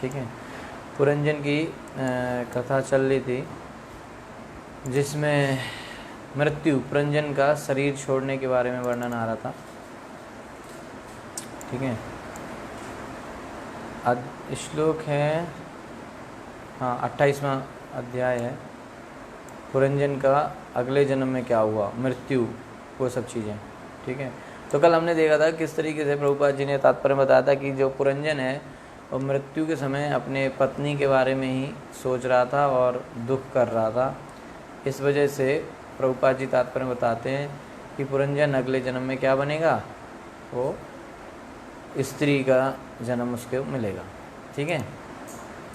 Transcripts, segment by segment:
ठीक है। पुरंजन की कथा चल रही थी, जिसमें मृत्यु, पुरंजन का शरीर छोड़ने के बारे में वर्णन आ रहा था। ठीक है। श्लोक है, हाँ 28वां अध्याय है। पुरंजन का अगले जन्म में क्या हुआ, मृत्यु, वो सब चीज़ें। ठीक है। तो कल हमने देखा था किस तरीके से प्रभुपाद जी ने तात्पर्य बताया था कि जो पुरंजन है वो मृत्यु के समय अपने पत्नी के बारे में ही सोच रहा था और दुख कर रहा था। इस वजह से प्रभुपाद जी तात्पर्य बताते हैं कि पुरंजन अगले जन्म में क्या बनेगा, वो स्त्री का जन्म उसको मिलेगा। ठीक है।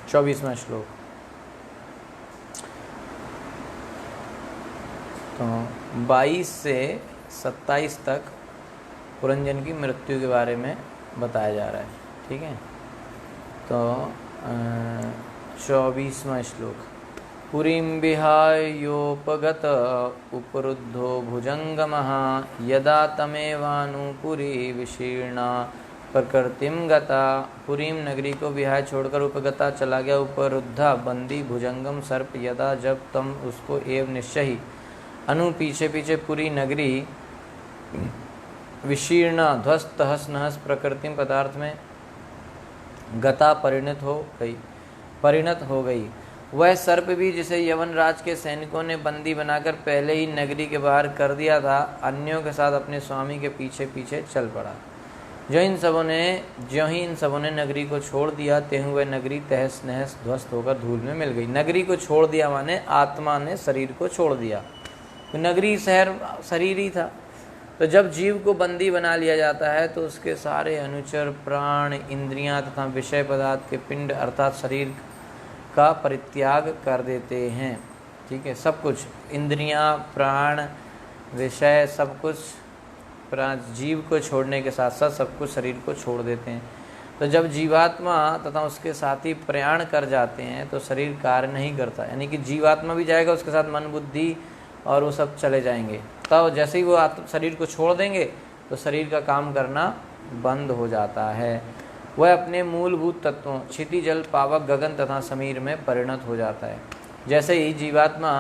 24वां श्लोक। तो 22 से 27 तक पुरंजन की मृत्यु के बारे में बताया जा रहा है। ठीक है। तो 24वां श्लोक। पुरीं विहायोपगत उपरुद्धो भुजंगमः यदा तमेवानुपुरी विशीर्णा प्रकृतिं गता। पुरीं नगरी को विहाय छोड़कर उपगता चला गया, उपरुद्धा बंदी भुजंगम सर्प, यदा जब तम उसको एव निश्चय ही, अनु पीछे पीछे पूरी नगरी, विशीर्णा ध्वस्त तहस नहस, प्रकृति पदार्थ में, गता परिणत हो गई। वह सर्प भी जिसे यवन राज के सैनिकों ने बंदी बनाकर पहले ही नगरी के बाहर कर दिया था, अन्यों के साथ अपने स्वामी के पीछे पीछे चल पड़ा। ज्यों ही इन सबों ने नगरी को छोड़ दिया, त्यों वह नगरी तहस नहस ध्वस्त होकर धूल में मिल गई। नगरी को छोड़ दिया माने आत्मा ने शरीर को छोड़ दिया। तो नगरी शहर शरीर ही था। तो जब जीव को बंदी बना लिया जाता है तो उसके सारे अनुचर, प्राण, इंद्रियां तथा विषय पदार्थ के पिंड अर्थात शरीर का परित्याग कर देते हैं। ठीक है। सब कुछ, इंद्रियां, प्राण, विषय, सब कुछ जीव को छोड़ने के साथ साथ सब कुछ शरीर को छोड़ देते हैं। तो जब जीवात्मा तथा उसके साथी प्रयाण कर जाते हैं तो शरीर कार्य नहीं करता, यानी कि जीवात्मा भी जाएगा, उसके साथ मन, बुद्धि और वो सब चले जाएंगे। तो जैसे ही वो शरीर को छोड़ देंगे तो शरीर का काम करना बंद हो जाता है। वह अपने मूलभूत तत्वों क्षिति, जल, पावक, गगन तथा समीर में परिणत हो जाता है। जैसे ही जीवात्मा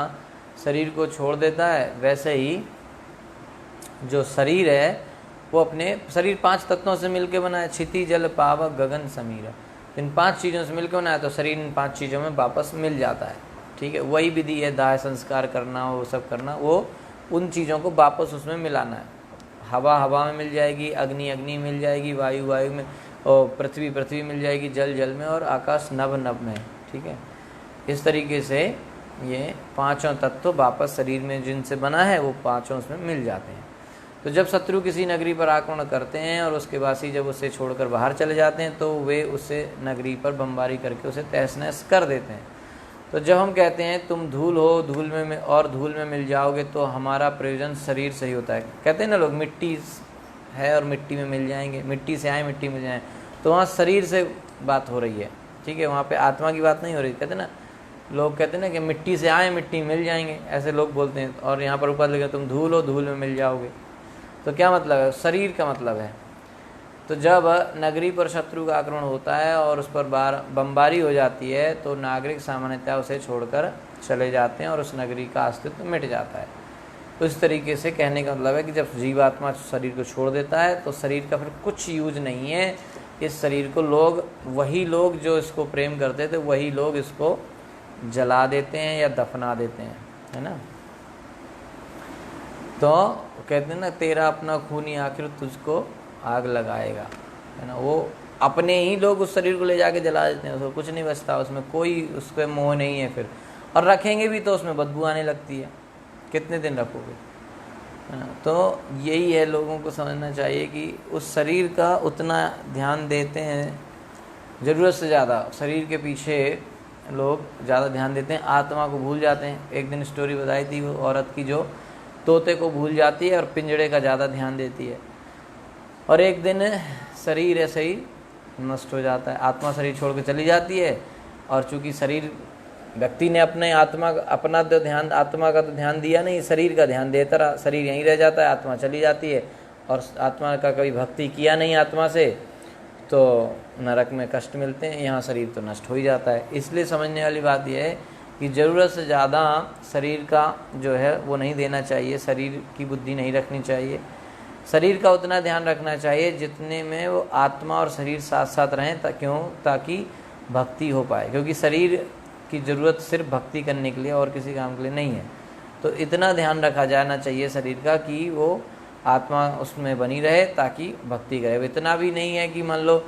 शरीर को छोड़ देता है, वैसे ही जो शरीर है वो अपने शरीर 5 तत्वों से मिलकर बना है, क्षिति, जल, पावक, गगन, समीर। इन 5 चीज़ों से मिलकर बना है, तो शरीर इन 5 चीज़ों में वापस मिल जाता है। ठीक है। वही विधि है, दाह संस्कार करना, वो सब करना, वो उन चीज़ों को वापस उसमें मिलाना है। हवा हवा में मिल जाएगी, अग्नि अग्नि मिल जाएगी, वायु वायु में, और पृथ्वी पृथ्वी मिल जाएगी, जल जल में, और आकाश नभ नभ में। ठीक है। इस तरीके से ये 5 तत्व वापस शरीर में जिनसे बना है वो 5 उसमें मिल जाते हैं। तो जब शत्रु किसी नगरी पर आक्रमण करते हैं और उसके वासी जब उसे छोड़कर बाहर चले जाते हैं तो वे उसे नगरी पर बमबारी करके उसे तहस नहस कर देते हैं। तो जब हम कहते हैं तुम धूल हो, धूल में और धूल में मिल जाओगे, तो हमारा प्रयोजन शरीर से ही होता है। कहते हैं ना लोग, मिट्टी है और मिट्टी में मिल जाएंगे, मिट्टी से आए मिट्टी मिल जाए, तो वहाँ शरीर से बात हो रही है। ठीक है। वहाँ पे आत्मा की बात नहीं हो रही। कहते ना लोग, कहते ना कि मिट्टी से आए मिट्टी मिल जाएंगे, ऐसे लोग बोलते हैं। और यहाँ पर ऊपर लिखा तुम धूल हो, धूल में मिल जाओगे। तो क्या मतलब है, शरीर का मतलब है। तो जब नगरी पर शत्रु का आक्रमण होता है और उस पर बमबारी हो जाती है तो नागरिक सामान्यतः उसे छोड़कर चले जाते हैं और उस नगरी का अस्तित्व मिट जाता है। तो इस तरीके से कहने का मतलब है कि जब जीवात्मा शरीर को छोड़ देता है तो शरीर का फिर कुछ यूज नहीं है। इस शरीर को वही लोग जो इसको प्रेम करते थे, वही लोग इसको जला देते हैं या दफना देते हैं, है ना। तो कहते हैं ना, तेरा अपना खूनी आखिर तुझको आग लगाएगा, है ना। वो अपने ही लोग उस शरीर को ले जाके जला देते हैं, उसको कुछ नहीं बचता, उसमें कोई उसके मोह नहीं है फिर। और रखेंगे भी तो उसमें बदबू आने लगती है, कितने दिन रखोगे, है ना। तो यही है, लोगों को समझना चाहिए कि उस शरीर का उतना ध्यान देते हैं, ज़रूरत से ज़्यादा शरीर के पीछे लोग ज़्यादा ध्यान देते हैं, आत्मा को भूल जाते हैं। एक दिन स्टोरी बताई थी वो औरत की जो तोते को भूल जाती है और पिंजड़े का ज़्यादा ध्यान देती है, और एक दिन शरीर ऐसे ही नष्ट हो जाता है, आत्मा शरीर छोड़ के चली जाती है। और चूंकि शरीर, व्यक्ति ने अपना तो ध्यान, आत्मा का तो ध्यान दिया नहीं, शरीर का ध्यान देता रहा, शरीर यहीं रह जाता है, आत्मा चली जाती है। और आत्मा का कभी भक्ति किया नहीं आत्मा से, तो नरक में कष्ट मिलते हैं, यहाँ शरीर तो नष्ट हो ही जाता है। इसलिए समझने वाली बात यह है कि ज़रूरत से ज़्यादा शरीर का जो है वो नहीं देना चाहिए, शरीर की बुद्धि नहीं रखनी चाहिए। शरीर का उतना ध्यान रखना चाहिए जितने में वो आत्मा और शरीर साथ साथ रहें, ताकि भक्ति हो पाए, क्योंकि शरीर की ज़रूरत सिर्फ भक्ति करने के लिए और किसी काम के लिए नहीं है। तो इतना ध्यान रखा जाना चाहिए शरीर का कि वो आत्मा उसमें बनी रहे ताकि भक्ति करे। इतना भी नहीं है कि मान लो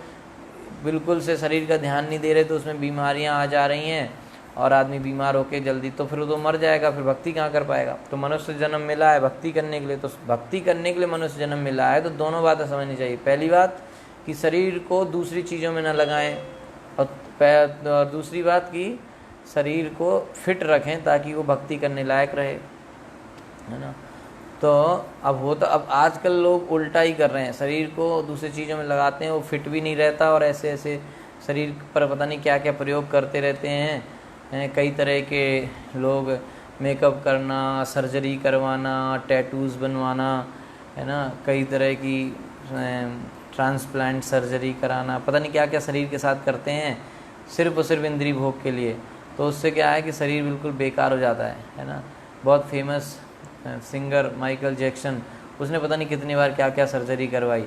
बिल्कुल से शरीर का ध्यान नहीं दे रहे तो उसमें बीमारियां आ जा रही हैं और आदमी बीमार होके जल्दी, तो फिर वो तो मर जाएगा, फिर भक्ति कहाँ कर पाएगा। तो मनुष्य जन्म मिला है भक्ति करने के लिए, तो भक्ति करने के लिए मनुष्य जन्म मिला है, तो दोनों बातें समझनी चाहिए। पहली बात कि शरीर को दूसरी चीज़ों में न लगाएं, और दूसरी बात कि शरीर को फिट रखें ताकि वो भक्ति करने लायक रहे, है ना। तो अब आजकल लोग उल्टा ही कर रहे हैं, शरीर को दूसरी चीज़ों में लगाते हैं, वो फिट भी नहीं रहता और ऐसे ऐसे शरीर पर पता नहीं क्या क्या प्रयोग करते रहते हैं। कई तरह के लोग मेकअप करना, सर्जरी करवाना, टैटूज़ बनवाना, है ना, कई तरह की ट्रांसप्लांट सर्जरी कराना, पता नहीं क्या क्या शरीर के साथ करते हैं सिर्फ और सिर्फ इंद्रिय भोग के लिए। तो उससे क्या है कि शरीर बिल्कुल बेकार हो जाता है ना। बहुत फेमस सिंगर माइकल जैक्सन, उसने पता नहीं कितनी बार क्या क्या सर्जरी करवाई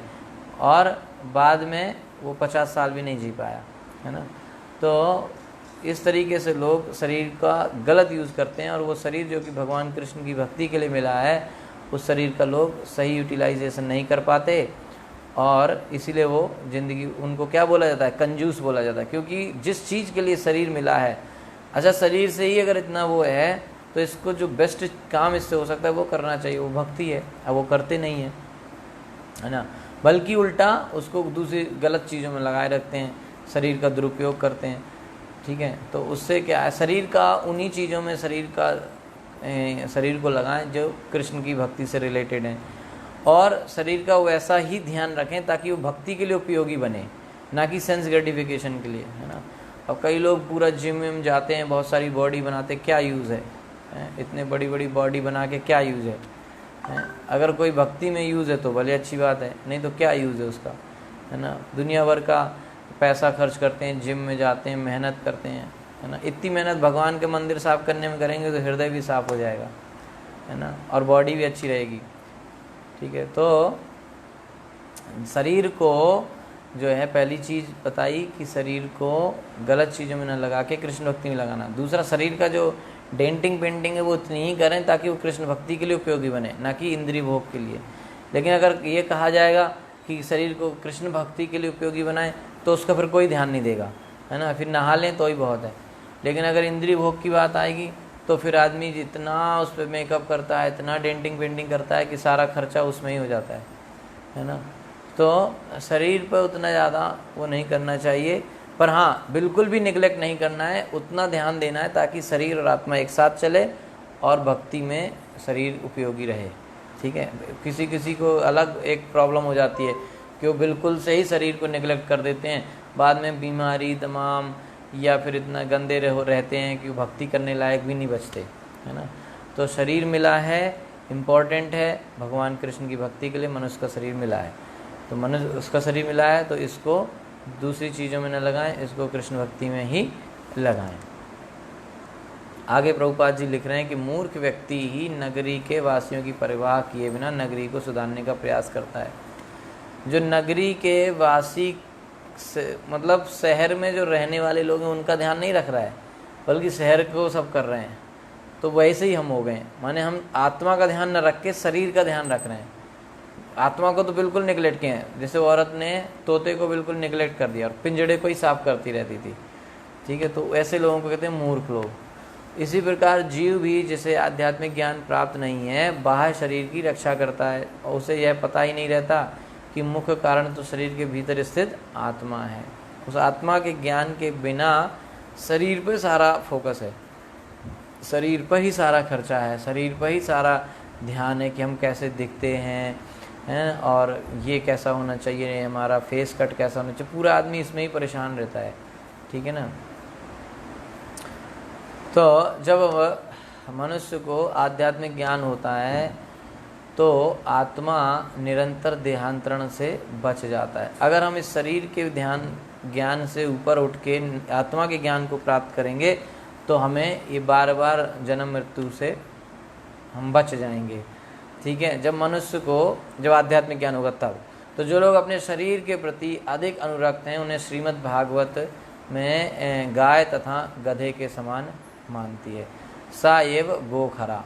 और बाद में वो 50 साल भी नहीं जी पाया, है ना। तो इस तरीके से लोग शरीर का गलत यूज़ करते हैं और वो शरीर जो कि भगवान कृष्ण की भक्ति के लिए मिला है, उस शरीर का लोग सही यूटिलाइजेशन नहीं कर पाते और इसीलिए वो ज़िंदगी, उनको क्या बोला जाता है, कंजूस बोला जाता है। क्योंकि जिस चीज़ के लिए शरीर मिला है, अच्छा शरीर से ही अगर इतना वो है तो इसको जो बेस्ट काम इससे हो सकता है वो करना चाहिए, वो भक्ति है। अब वो करते नहीं है ना, बल्कि उल्टा उसको दूसरी गलत चीज़ों में लगाए रखते हैं, शरीर का दुरुपयोग करते हैं, ठीक है। तो उससे क्या है, शरीर का उन्हीं चीज़ों में शरीर को लगाएं जो कृष्ण की भक्ति से रिलेटेड हैं और शरीर का वैसा ही ध्यान रखें ताकि वो भक्ति के लिए उपयोगी बने, ना कि सेंस ग्रेटिफिकेशन के लिए, है ना। अब कई लोग पूरा जिम में जाते हैं, बहुत सारी बॉडी बनाते, क्या यूज़ है? इतने बड़ी बड़ी बॉडी बना के क्या यूज़ है? अगर कोई भक्ति में यूज़ है तो भले अच्छी बात है, नहीं तो क्या यूज़ है उसका, है ना। दुनिया भर का पैसा खर्च करते हैं, जिम में जाते हैं, मेहनत करते हैं, है ना। इतनी मेहनत भगवान के मंदिर साफ़ करने में करेंगे तो हृदय भी साफ़ हो जाएगा, है ना, और बॉडी भी अच्छी रहेगी, ठीक है। तो शरीर को जो है पहली चीज़ बताई कि शरीर को गलत चीज़ों में न लगा के कृष्ण भक्ति में लगाना। दूसरा, शरीर का जो डेंटिंग पेंटिंग है वो उतनी ही करें ताकि वो कृष्ण भक्ति के लिए उपयोगी बने, ना कि इंद्रिय भोग के लिए। लेकिन अगर ये कहा जाएगा कि शरीर को कृष्ण भक्ति के लिए उपयोगी बनाएं तो उसका फिर कोई ध्यान नहीं देगा, है ना, फिर नहा लें तो ही बहुत है। लेकिन अगर इंद्रिय भोग की बात आएगी तो फिर आदमी जितना उस पर मेकअप करता है, इतना डेंटिंग पेंटिंग करता है कि सारा खर्चा उसमें ही हो जाता है ना। तो शरीर पर उतना ज़्यादा वो नहीं करना चाहिए, पर हाँ बिल्कुल भी निगलेक्ट नहीं करना है, उतना ध्यान देना है ताकि शरीर और आत्मा एक साथ चले और भक्ति में शरीर उपयोगी रहे, ठीक है। किसी किसी को अलग एक प्रॉब्लम हो जाती है कि वो बिल्कुल से ही शरीर को निगलेक्ट कर देते हैं, बाद में बीमारी तमाम, या फिर इतना गंदे रहते हैं कि वो भक्ति करने लायक भी नहीं बचते, है ना। तो शरीर मिला है, इम्पॉर्टेंट है, भगवान कृष्ण की भक्ति के लिए मनुष्य का शरीर मिला है, तो मनुष्य उसका शरीर मिला है तो इसको दूसरी चीज़ों में न लगाएं, इसको कृष्ण भक्ति में ही लगाएं। आगे प्रभुपाद जी लिख रहे हैं कि मूर्ख व्यक्ति ही नगरी के वासियों की परवाह किए बिना नगरी को सुधारने का प्रयास करता है। जो नगरी के वासी मतलब शहर में जो रहने वाले लोग हैं उनका ध्यान नहीं रख रहा है, बल्कि शहर को सब कर रहे हैं, तो वैसे ही हम हो गए। माने हम आत्मा का ध्यान न रख के शरीर का ध्यान रख रहे हैं। आत्मा को तो बिल्कुल निगलेक्ट किए हैं, जैसे औरत ने तोते को बिल्कुल निगलेक्ट कर दिया और पिंजड़े को ही साफ करती रहती थी, ठीक है। तो ऐसे लोगों को कहते हैं मूर्ख लोग। इसी प्रकार जीव भी जिसे आध्यात्मिक ज्ञान प्राप्त नहीं है, बाह्य शरीर की रक्षा करता है और उसे यह पता ही नहीं रहता कि मुख्य कारण तो शरीर के भीतर स्थित आत्मा है। उस आत्मा के ज्ञान के बिना शरीर पर सारा फोकस है, शरीर पर ही सारा खर्चा है, शरीर पर ही सारा ध्यान है कि हम कैसे दिखते हैं और ये कैसा होना चाहिए, हमारा फेस कट कैसा होना चाहिए, पूरा आदमी इसमें ही परेशान रहता है, ठीक है ना। तो जब मनुष्य को आध्यात्मिक ज्ञान होता है तो आत्मा निरंतर देहांतरण से बच जाता है। अगर हम इस शरीर के ज्ञान से ऊपर उठ के आत्मा के ज्ञान को प्राप्त करेंगे तो हमें ये बार बार जन्म मृत्यु से हम बच जाएंगे। ठीक है, जब मनुष्य को जब आध्यात्मिक ज्ञान होगा तब। तो जो लोग अपने शरीर के प्रति अधिक अनुरक्त हैं उन्हें श्रीमद् भागवत में गाय तथा गधे के समान मानती है। सा एव गोखरा।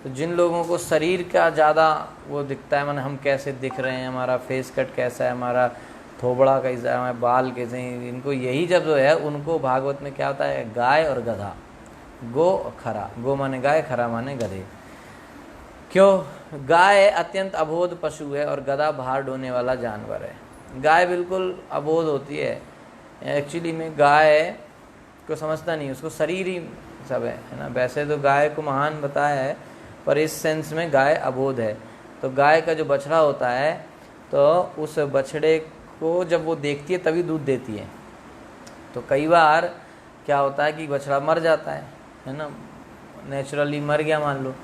तो जिन लोगों को शरीर का ज़्यादा वो दिखता है, माने हम कैसे दिख रहे हैं, हमारा फेस कट कैसा है, हमारा थोबड़ा कैसा है, हमारे बाल कैसे हैं, इनको यही जब जो है उनको भागवत में क्या होता है, गाय और गधा। गो खरा, गो माने गाय, खरा माने गधे। क्यों? गाय अत्यंत अबोध पशु है और गधा भार ढोने वाला जानवर है। गाय बिल्कुल अबोध होती है, एक्चुअली में गाय को समझता नहीं, उसको शरीर ही सब है ना। वैसे तो गाय को महान बताया है, पर इस सेंस में गाय अबोध है। तो गाय का जो बछड़ा होता है तो उस बछड़े को जब वो देखती है तभी दूध देती है। तो कई बार क्या होता है कि बछड़ा मर जाता है ना, नेचुरली मर गया मान लो,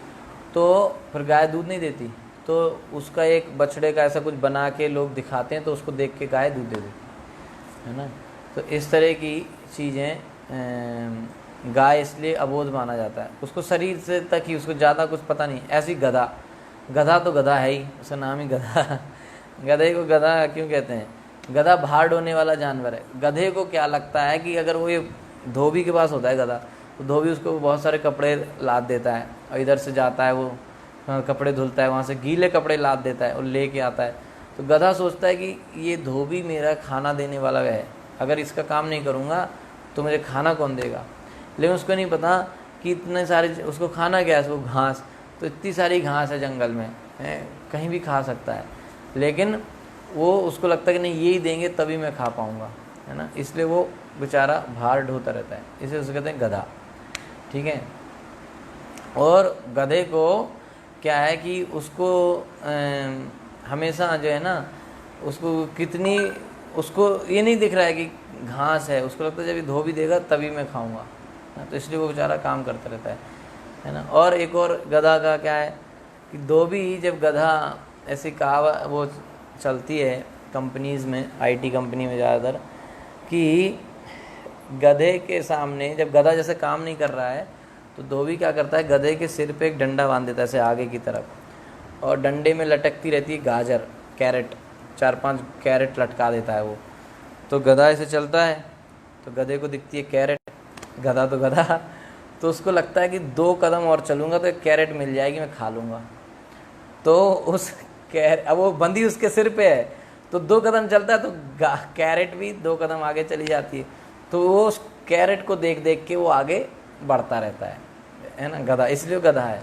तो फिर गाय दूध नहीं देती, तो उसका एक बछड़े का ऐसा कुछ बना के लोग दिखाते हैं, तो उसको देख के गाय दूध दे देती है ना। तो इस तरह की चीज़ें गाय इसलिए अबोध माना जाता है, उसको शरीर से तक ही, उसको ज़्यादा कुछ पता नहीं। ऐसी गधा, गधा तो गधा है ही, उसका नाम ही गधा। गधे को गधा क्यों कहते हैं? गधा भार ढोने वाला जानवर है। गधे को क्या लगता है कि अगर वो ये धोबी के पास होता है गधा, तो धोबी उसको बहुत सारे कपड़े लाद देता है और इधर से जाता है, वो कपड़े धुलता है, वहाँ से गीले कपड़े लाद देता है और लेके आता है। तो गधा सोचता है कि ये धोबी मेरा खाना देने वाला है, अगर इसका काम नहीं करूँगा तो मुझे खाना कौन देगा। लेकिन उसको नहीं पता कि इतने सारे, उसको खाना क्या है, वो घास, तो इतनी सारी घास है जंगल में, कहीं भी खा सकता है, लेकिन वो उसको लगता है कि नहीं ये ही देंगे तभी मैं खा पाऊँगा, है ना। इसलिए वो बेचारा भार ढोता रहता है, इसे उसको कहते हैं गधा। ठीक है, और गधे को क्या है कि उसको हमेशा जो है ना, उसको कितनी, उसको ये नहीं दिख रहा है कि घास है, उसको लगता है जब ये धोबी देगा तभी मैं खाऊंगा, तो इसलिए वो बेचारा काम करता रहता है ना। और एक और गधा का क्या है कि धोबी, जब गधा, ऐसी कहावत वो चलती है कंपनीज़ में, आईटी कंपनी में ज़्यादातर, कि गधे के सामने जब गधा जैसे काम नहीं कर रहा है तो धोबी क्या करता है, गधे के सिर पे एक डंडा बांध देता है ऐसे आगे की तरफ, और डंडे में लटकती रहती है गाजर, कैरेट, 4-5 कैरेट लटका देता है वो। तो गधा ऐसे चलता है तो गधे को दिखती है कैरेट, गधा तो गधा, तो उसको लगता है कि 2 कदम और चलूँगा तो एक कैरेट मिल जाएगी, मैं खा लूँगा। तो उस अब वो बंदी उसके सिर पे है, तो 2 कदम चलता है तो कैरेट भी 2 कदम आगे चली जाती है, तो वो उस कैरेट को देख देख के वो आगे बढ़ता रहता है ना, गधा, इसलिए गधा है।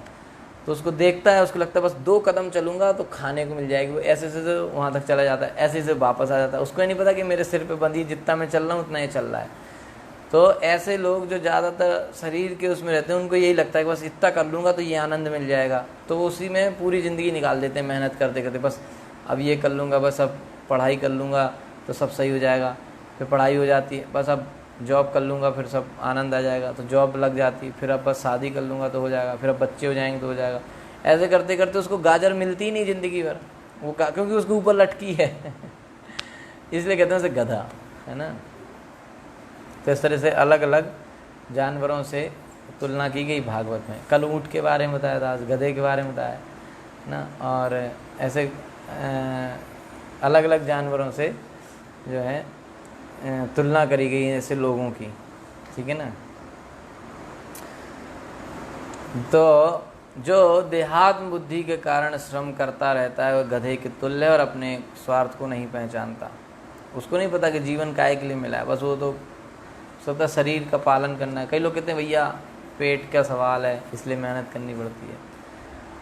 तो उसको देखता है, उसको लगता है बस 2 कदम चलूँगा तो खाने को मिल जाएगी, वो ऐसे से वहाँ तक चला जाता है, ऐसे से वापस आ जाता है। उसको नहीं पता कि मेरे सिर पे बंदी, जितना मैं चल रहा हूँ उतना ही चल रहा है। तो ऐसे लोग जो ज़्यादातर शरीर के उसमें रहते हैं, उनको यही लगता है कि बस इतना कर लूँगा तो ये आनंद मिल जाएगा, तो वो उसी में पूरी ज़िंदगी निकाल देते हैं मेहनत करते करते। बस अब ये कर लूँगा, बस अब पढ़ाई कर लूँगा तो सब सही हो जाएगा, फिर पढ़ाई हो जाती है, बस अब जॉब कर लूँगा फिर सब आनंद आ जाएगा, तो जॉब लग जाती है, फिर अब बस शादी कर लूँगा तो हो जाएगा, फिर अब बच्चे हो जाएंगे तो हो जाएगा। ऐसे करते करते उसको गाजर मिलती ही नहीं ज़िंदगी भर, वो क्योंकि उसके ऊपर लटकी है। इसलिए कहते हैं उसे गधा, है ना। तो इस तरह से अलग अलग जानवरों से तुलना की गई भागवत में। कल ऊँट के बारे में बताया था, आज गधे के बारे में बताया ना, और ऐसे अलग अलग जानवरों से जो है तुलना करी गई है ऐसे लोगों की। ठीक है ना। तो जो देहात्म बुद्धि के कारण श्रम करता रहता है वह गधे के तुल्य और अपने स्वार्थ को नहीं पहचानता। उसको नहीं पता कि जीवन काहे के लिए मिला है, बस वो तो स्वतः शरीर का पालन करना है। कई लोग कहते हैं भैया पेट का सवाल है इसलिए मेहनत करनी पड़ती है,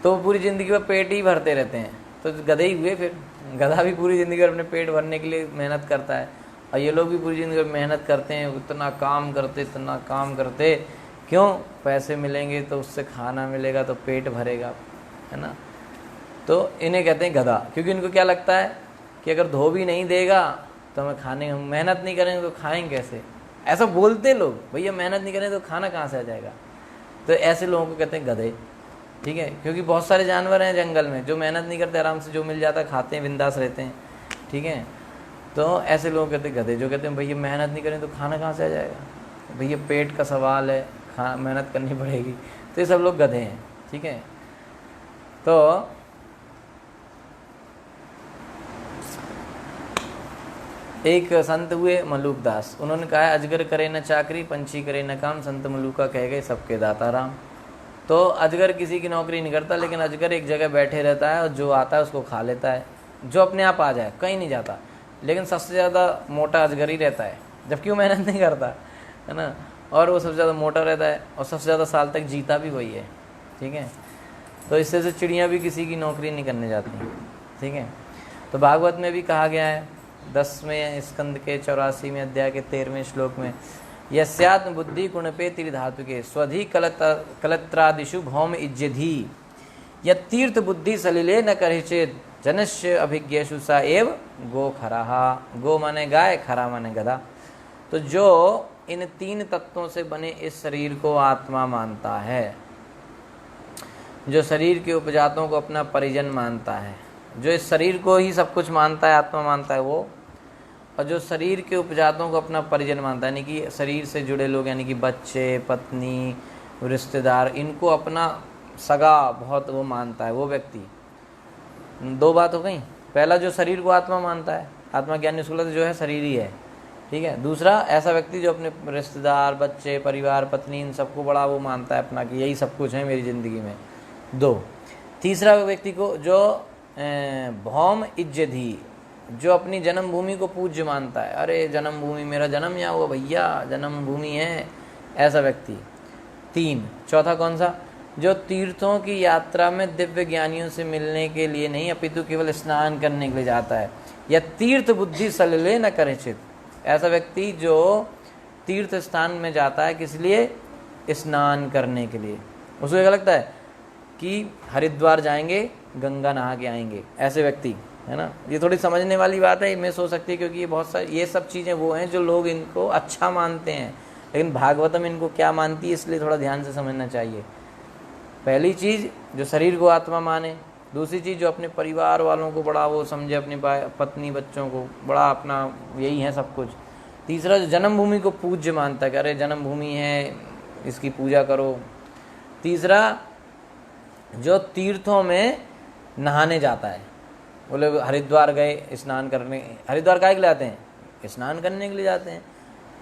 तो पूरी ज़िंदगी में पेट ही भरते रहते हैं, तो गधे ही हुए। फिर गधा भी पूरी ज़िंदगी अपने पेट भरने के लिए मेहनत करता है, और ये लोग भी पूरी ज़िंदगी में मेहनत करते हैं, इतना काम करते, क्यों? पैसे मिलेंगे तो उससे खाना मिलेगा तो पेट भरेगा, है ना। तो इन्हें कहते हैं गधा, क्योंकि इनको क्या लगता है कि अगर धोबी नहीं देगा तो हमें खाने, हम मेहनत नहीं करेंगे तो खाएंगे कैसे। ऐसा बोलते लोग, भैया मेहनत नहीं करें तो खाना कहाँ से आ जाएगा। तो ऐसे लोगों को कहते हैं गधे। ठीक है, क्योंकि बहुत सारे जानवर हैं जंगल में जो मेहनत नहीं करते, आराम से जो मिल जाता है खाते हैं, बिंदास रहते हैं। ठीक है, तो ऐसे लोग कहते हैं गधे, जो कहते हैं भैया मेहनत नहीं करें तो खाना कहाँ से आ जाएगा, भैया पेट का सवाल है, मेहनत करनी पड़ेगी। तो ये सब लोग गधे हैं। ठीक है, तो एक संत हुए मलूक दास, उन्होंने कहा अजगर करे न चाकरी, पंछी करे न काम, संत मलूका कह गए सबके दाता राम। तो अजगर किसी की नौकरी नहीं करता, लेकिन अजगर एक जगह बैठे रहता है और जो आता है उसको खा लेता है, जो अपने आप आ जाए, कहीं नहीं जाता। लेकिन सबसे ज़्यादा मोटा अजगर ही रहता है, जबकि वो मेहनत नहीं करता है ना, और वो सबसे ज़्यादा मोटा रहता है और सबसे ज़्यादा साल तक जीता भी वही है। ठीक है, तो इससे से चिड़ियाँ भी किसी की नौकरी नहीं करने जाती। ठीक है, तो भागवत में भी कहा गया है 10वें स्कंद के 84वें अध्याय के 13वें श्लोक में, यस्यात्म बुद्धि गुणपे त्रिधातु के स्वधि कलत्रादिषु भौम इज्जधि यतीर्थ बुद्धि सलिले न करिचेत जनस्य अभिज्ञेषु सा एव गो खराहा। गो माने गाय, खरा माने गधा। तो जो इन 3 तत्वों से बने इस शरीर को आत्मा मानता है, जो शरीर के उपजातों को अपना परिजन मानता है, जो इस शरीर को ही सब कुछ मानता है, आत्मा मानता है वो, और जो शरीर के उपजातों को अपना परिजन मानता है, यानी कि शरीर से जुड़े लोग, यानी कि बच्चे, पत्नी, रिश्तेदार, इनको अपना सगा बहुत वो मानता है वो व्यक्ति। 2 बात हो गई। पहला जो शरीर को आत्मा मानता है, आत्मा ज्ञान निष्कुलता जो है शरीर ही है। ठीक है, दूसरा ऐसा व्यक्ति जो अपने रिश्तेदार, बच्चे, परिवार, पत्नी, इन सबको बड़ा वो मानता है अपना कि यही सब कुछ है मेरी ज़िंदगी में। 2, तीसरा व्यक्ति को जो भौम इज्जधि, जो अपनी जन्मभूमि को पूज्य मानता है, अरे जन्मभूमि, मेरा जन्म यहाँ हुआ भैया, जन्मभूमि है, ऐसा व्यक्ति। 3, चौथा कौन सा, जो तीर्थों की यात्रा में दिव्य ज्ञानियों से मिलने के लिए नहीं अपितु केवल स्नान करने के लिए जाता है, या तीर्थ बुद्धि सलिले न करिचित, ऐसा व्यक्ति जो तीर्थ स्थान में जाता है किस लिए, स्नान करने के लिए। उसको क्या लगता है कि हरिद्वार जाएंगे, गंगा नहा के आएंगे, ऐसे व्यक्ति, है ना। ये थोड़ी समझने वाली बात है, मिस हो सकती है, क्योंकि ये बहुत सारी ये सब चीज़ें वो हैं जो लोग इनको अच्छा मानते हैं, लेकिन भागवतम इनको क्या मानती है, इसलिए थोड़ा ध्यान से समझना चाहिए। पहली चीज़ जो शरीर को आत्मा माने, दूसरी चीज़ जो अपने परिवार वालों को बड़ा वो समझे, अपनी पत्नी बच्चों को बड़ा अपना यही है सब कुछ। तीसरा जो जन्मभूमि को पूज्य मानता है कि अरे जन्मभूमि है, इसकी पूजा करो। तीसरा जो तीर्थों में नहाने जाता है, बोले हरिद्वार गए स्नान करने, हरिद्वार काहे के लिए जाते हैं, स्नान करने के लिए जाते हैं।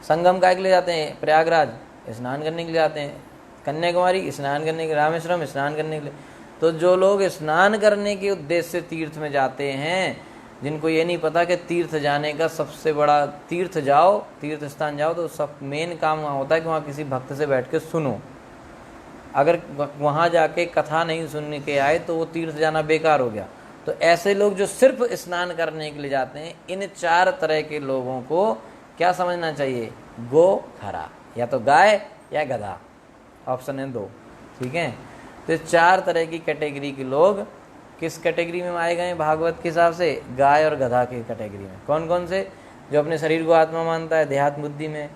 संगम काहे के लिए जाते हैं, प्रयागराज स्नान करने के लिए जाते हैं। कन्याकुमारी स्नान करने के, रामेश्वरम स्नान करने के लिए। तो जो लोग स्नान करने के उद्देश्य से तीर्थ में जाते हैं, जिनको ये नहीं पता कि तीर्थ जाने का सबसे बड़ा, तीर्थ जाओ, तीर्थ स्थान जाओ तो सब मेन काम वहाँ होता है कि वहाँ किसी भक्त से बैठ के सुनो। अगर वहाँ जाके कथा नहीं सुनने के आए तो वो तीर्थ जाना बेकार हो गया। तो ऐसे लोग जो सिर्फ स्नान करने के लिए जाते हैं, इन 4 तरह के लोगों को क्या समझना चाहिए, गो खरा, या तो गाय या गधा, ऑप्शन है 2। ठीक है, तो 4 तरह की कैटेगरी के लोग किस कैटेगरी में आए गए भागवत के हिसाब से, गाय और गधा की कैटेगरी में। कौन कौन से, जो अपने शरीर को आत्मा मानता है देहात्म बुद्धि में,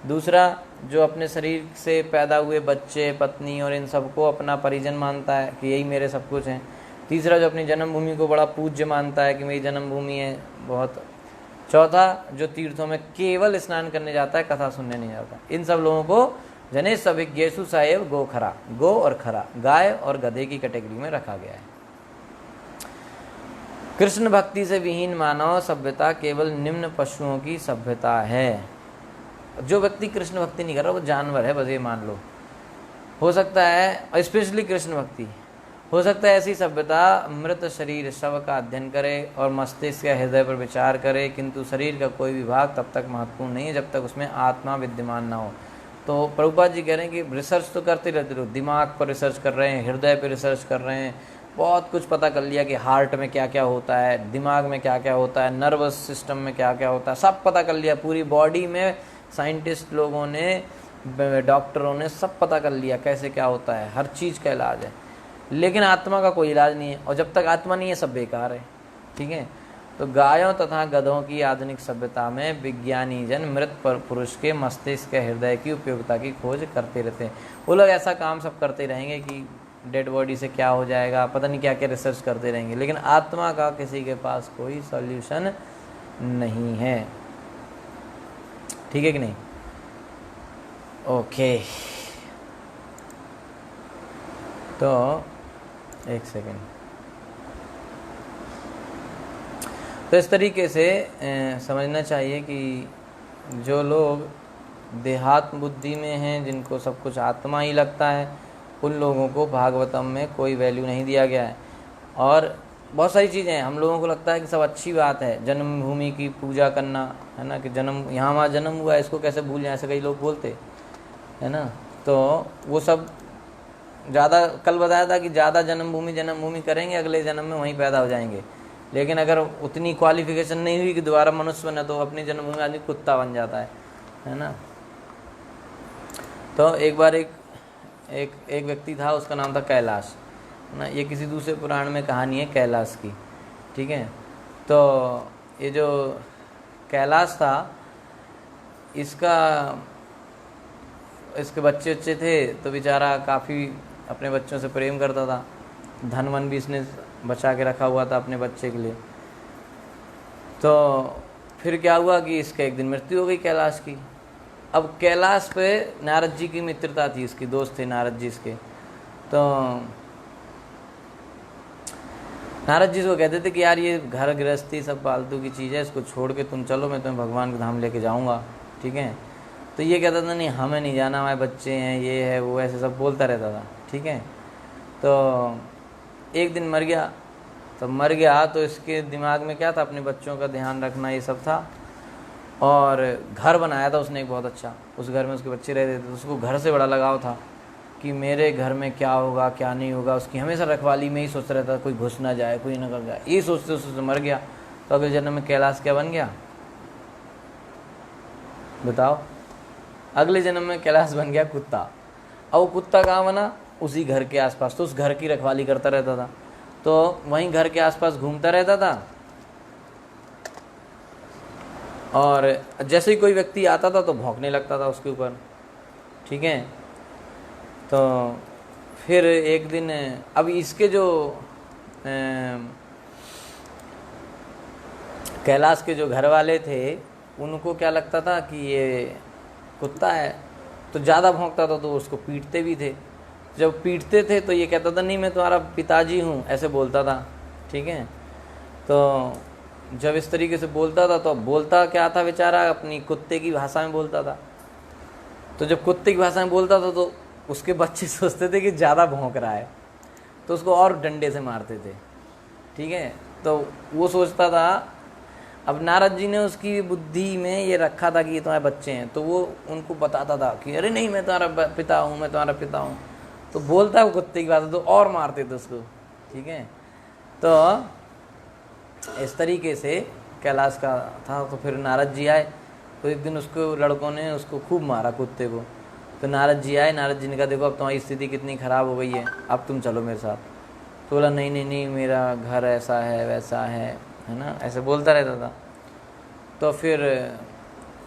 दूसरा जो अपने शरीर से पैदा हुए बच्चे, पत्नी और इन सबको अपना परिजन मानता है कि यही मेरे सब कुछ हैं, तीसरा जो अपनी जन्मभूमि को बड़ा पूज्य मानता है कि मेरी जन्मभूमि है बहुत, चौथा जो तीर्थों में केवल स्नान करने जाता है, कथा सुनने नहीं जाता। इन सब लोगों को जनेश अभिज्ञेषु साहेब गो खरा, गो और खरा, गाय और गधे की कैटेगरी में रखा गया है। कृष्ण भक्ति से विहीन मानव सभ्यता केवल निम्न पशुओं की सभ्यता है। जो व्यक्ति कृष्ण भक्ति नहीं कर रहा वो जानवर है, बस ये मान लो। हो सकता है स्पेशली कृष्ण भक्ति, हो सकता है ऐसी सभ्यता मृत शरीर शव का अध्ययन करे और मस्तिष्क या हृदय पर विचार करे, किंतु शरीर का कोई भी भाग तब तक महत्वपूर्ण नहीं है जब तक उसमें आत्मा विद्यमान ना हो। तो प्रभुपाद जी कह रहे हैं कि रिसर्च तो करते रहते रहो, दिमाग पर रिसर्च कर रहे हैं, हृदय पर रिसर्च कर रहे हैं, बहुत कुछ पता कर लिया कि हार्ट में क्या क्या होता है, दिमाग में क्या क्या होता है, नर्वस सिस्टम में क्या क्या होता है, सब पता कर लिया। पूरी बॉडी में साइंटिस्ट लोगों ने, डॉक्टरों ने सब पता कर लिया कैसे क्या होता है, हर चीज़ का इलाज है, लेकिन आत्मा का कोई इलाज नहीं है। और जब तक आत्मा नहीं है सब बेकार है। ठीक है, तो गायों तथा गधों की आधुनिक सभ्यता में विज्ञानी जन मृत पुरुष के मस्तिष्क के हृदय की उपयोगिता की खोज करते रहते हैं। वो लोग ऐसा काम सब करते रहेंगे कि डेड बॉडी से क्या हो जाएगा, पता नहीं क्या क्या रिसर्च करते रहेंगे, लेकिन आत्मा का किसी के पास कोई सॉल्यूशन नहीं है। ठीक है कि नहीं? ओके, तो एक सेकेंड। तो इस तरीके से समझना चाहिए कि जो लोग देहात्म बुद्धि में हैं, जिनको सब कुछ आत्मा ही लगता है, उन लोगों को भागवतम में कोई वैल्यू नहीं दिया गया है। और बहुत सारी चीज़ें हैं, हम लोगों को लगता है कि सब अच्छी बात है, जन्मभूमि की पूजा करना, है ना, कि जन्म यहाँ वहाँ जन्म हुआ है, इसको कैसे भूल जाए, ऐसे कई लोग बोलते है ना। तो वो सब ज़्यादा, कल बताया था कि ज़्यादा जन्मभूमि करेंगे, अगले जन्म में वहीं पैदा हो जाएंगे। लेकिन अगर उतनी क्वालिफिकेशन नहीं हुई कि दोबारा मनुष्य बने, तो अपनी जन्मभूमि में आदमी कुत्ता बन जाता है ना। तो एक बार एक व्यक्ति था, उसका नाम था कैलाश, है ना। ये किसी दूसरे पुराण में कहानी है कैलाश की, ठीक है। तो ये जो कैलाश था, इसके बच्चे थे, तो बेचारा काफ़ी अपने बच्चों से प्रेम करता था, धन वन भी इसने बचा के रखा हुआ था अपने बच्चे के लिए। तो फिर क्या हुआ कि इसका एक दिन मृत्यु हो गई कैलाश की। अब कैलाश पे नारद जी की मित्रता थी, इसकी दोस्त थे नारद जी इसके। तो नारद जी को कहते थे कि यार ये घर गृहस्थी सब फालतू की चीज़ है, इसको छोड़ के तुम चलो, मैं तुम्हें भगवान के धाम लेके जाऊंगा, ठीक है। तो ये कहता था नहीं, हमें नहीं जाना, हमारे बच्चे हैं, ये है वो, ऐसे सब बोलता रहता था, ठीक है। तो एक दिन मर गया। तो मर गया तो इसके दिमाग में क्या था, अपने बच्चों का ध्यान रखना, ये सब था। और घर बनाया था उसने एक बहुत अच्छा, उस घर में उसके बच्चे रहते थे, तो उसको घर से बड़ा लगाव था कि मेरे घर में क्या होगा क्या नहीं होगा, उसकी हमेशा रखवाली में ही सोच रहता था, कोई घुस ना जाए, कोई ना कर जाए, ये सोचते सोचते मर गया। तो अगले जन्म में कैलाश क्या बन गया बताओ? अगले जन्म में कैलाश बन गया कुत्ता। अब वो कुत्ता कहाँ बना? उसी घर के आसपास। तो उस घर की रखवाली करता रहता था, तो वहीं घर के आसपास घूमता रहता था। और जैसे ही कोई व्यक्ति आता था तो भौंकने लगता था उसके ऊपर, ठीक है। तो फिर एक दिन, अब इसके जो कैलाश के जो घर वाले थे, उनको क्या लगता था कि ये कुत्ता है, तो ज़्यादा भौंकता था, तो उसको पीटते भी थे। जब पीटते थे तो ये कहता था नहीं मैं तुम्हारा पिताजी हूँ, ऐसे बोलता था, ठीक है। तो जब इस तरीके से बोलता था, तो बोलता क्या था बेचारा, अपनी कुत्ते की भाषा में बोलता था। तो जब कुत्ते की भाषा में बोलता था तो उसके बच्चे सोचते थे कि ज़्यादा भौंक रहा है, तो उसको और डंडे से मारते थे, ठीक है। तो वो सोचता था, अब नारद जी ने उसकी बुद्धि में ये रखा था कि ये तुम्हारे बच्चे हैं, तो वो उनको बताता था कि अरे नहीं मैं तुम्हारा पिता हूँ, मैं तुम्हारा पिता हूँ। तो बोलता वो कुत्ते की बात, तो और मारते थे उसको, ठीक है। तो इस तरीके से कैलाश का था। तो फिर नारद जी आए, तो एक दिन उसको लड़कों ने उसको खूब मारा कुत्ते को। तो नारद जी आए, नारद जी ने कहा देखो अब तुम्हारी स्थिति कितनी ख़राब हो गई है, अब तुम चलो मेरे साथ। तो बोला नहीं नहीं नहीं, मेरा घर ऐसा है वैसा है ना, ऐसे बोलता रहता था। तो फिर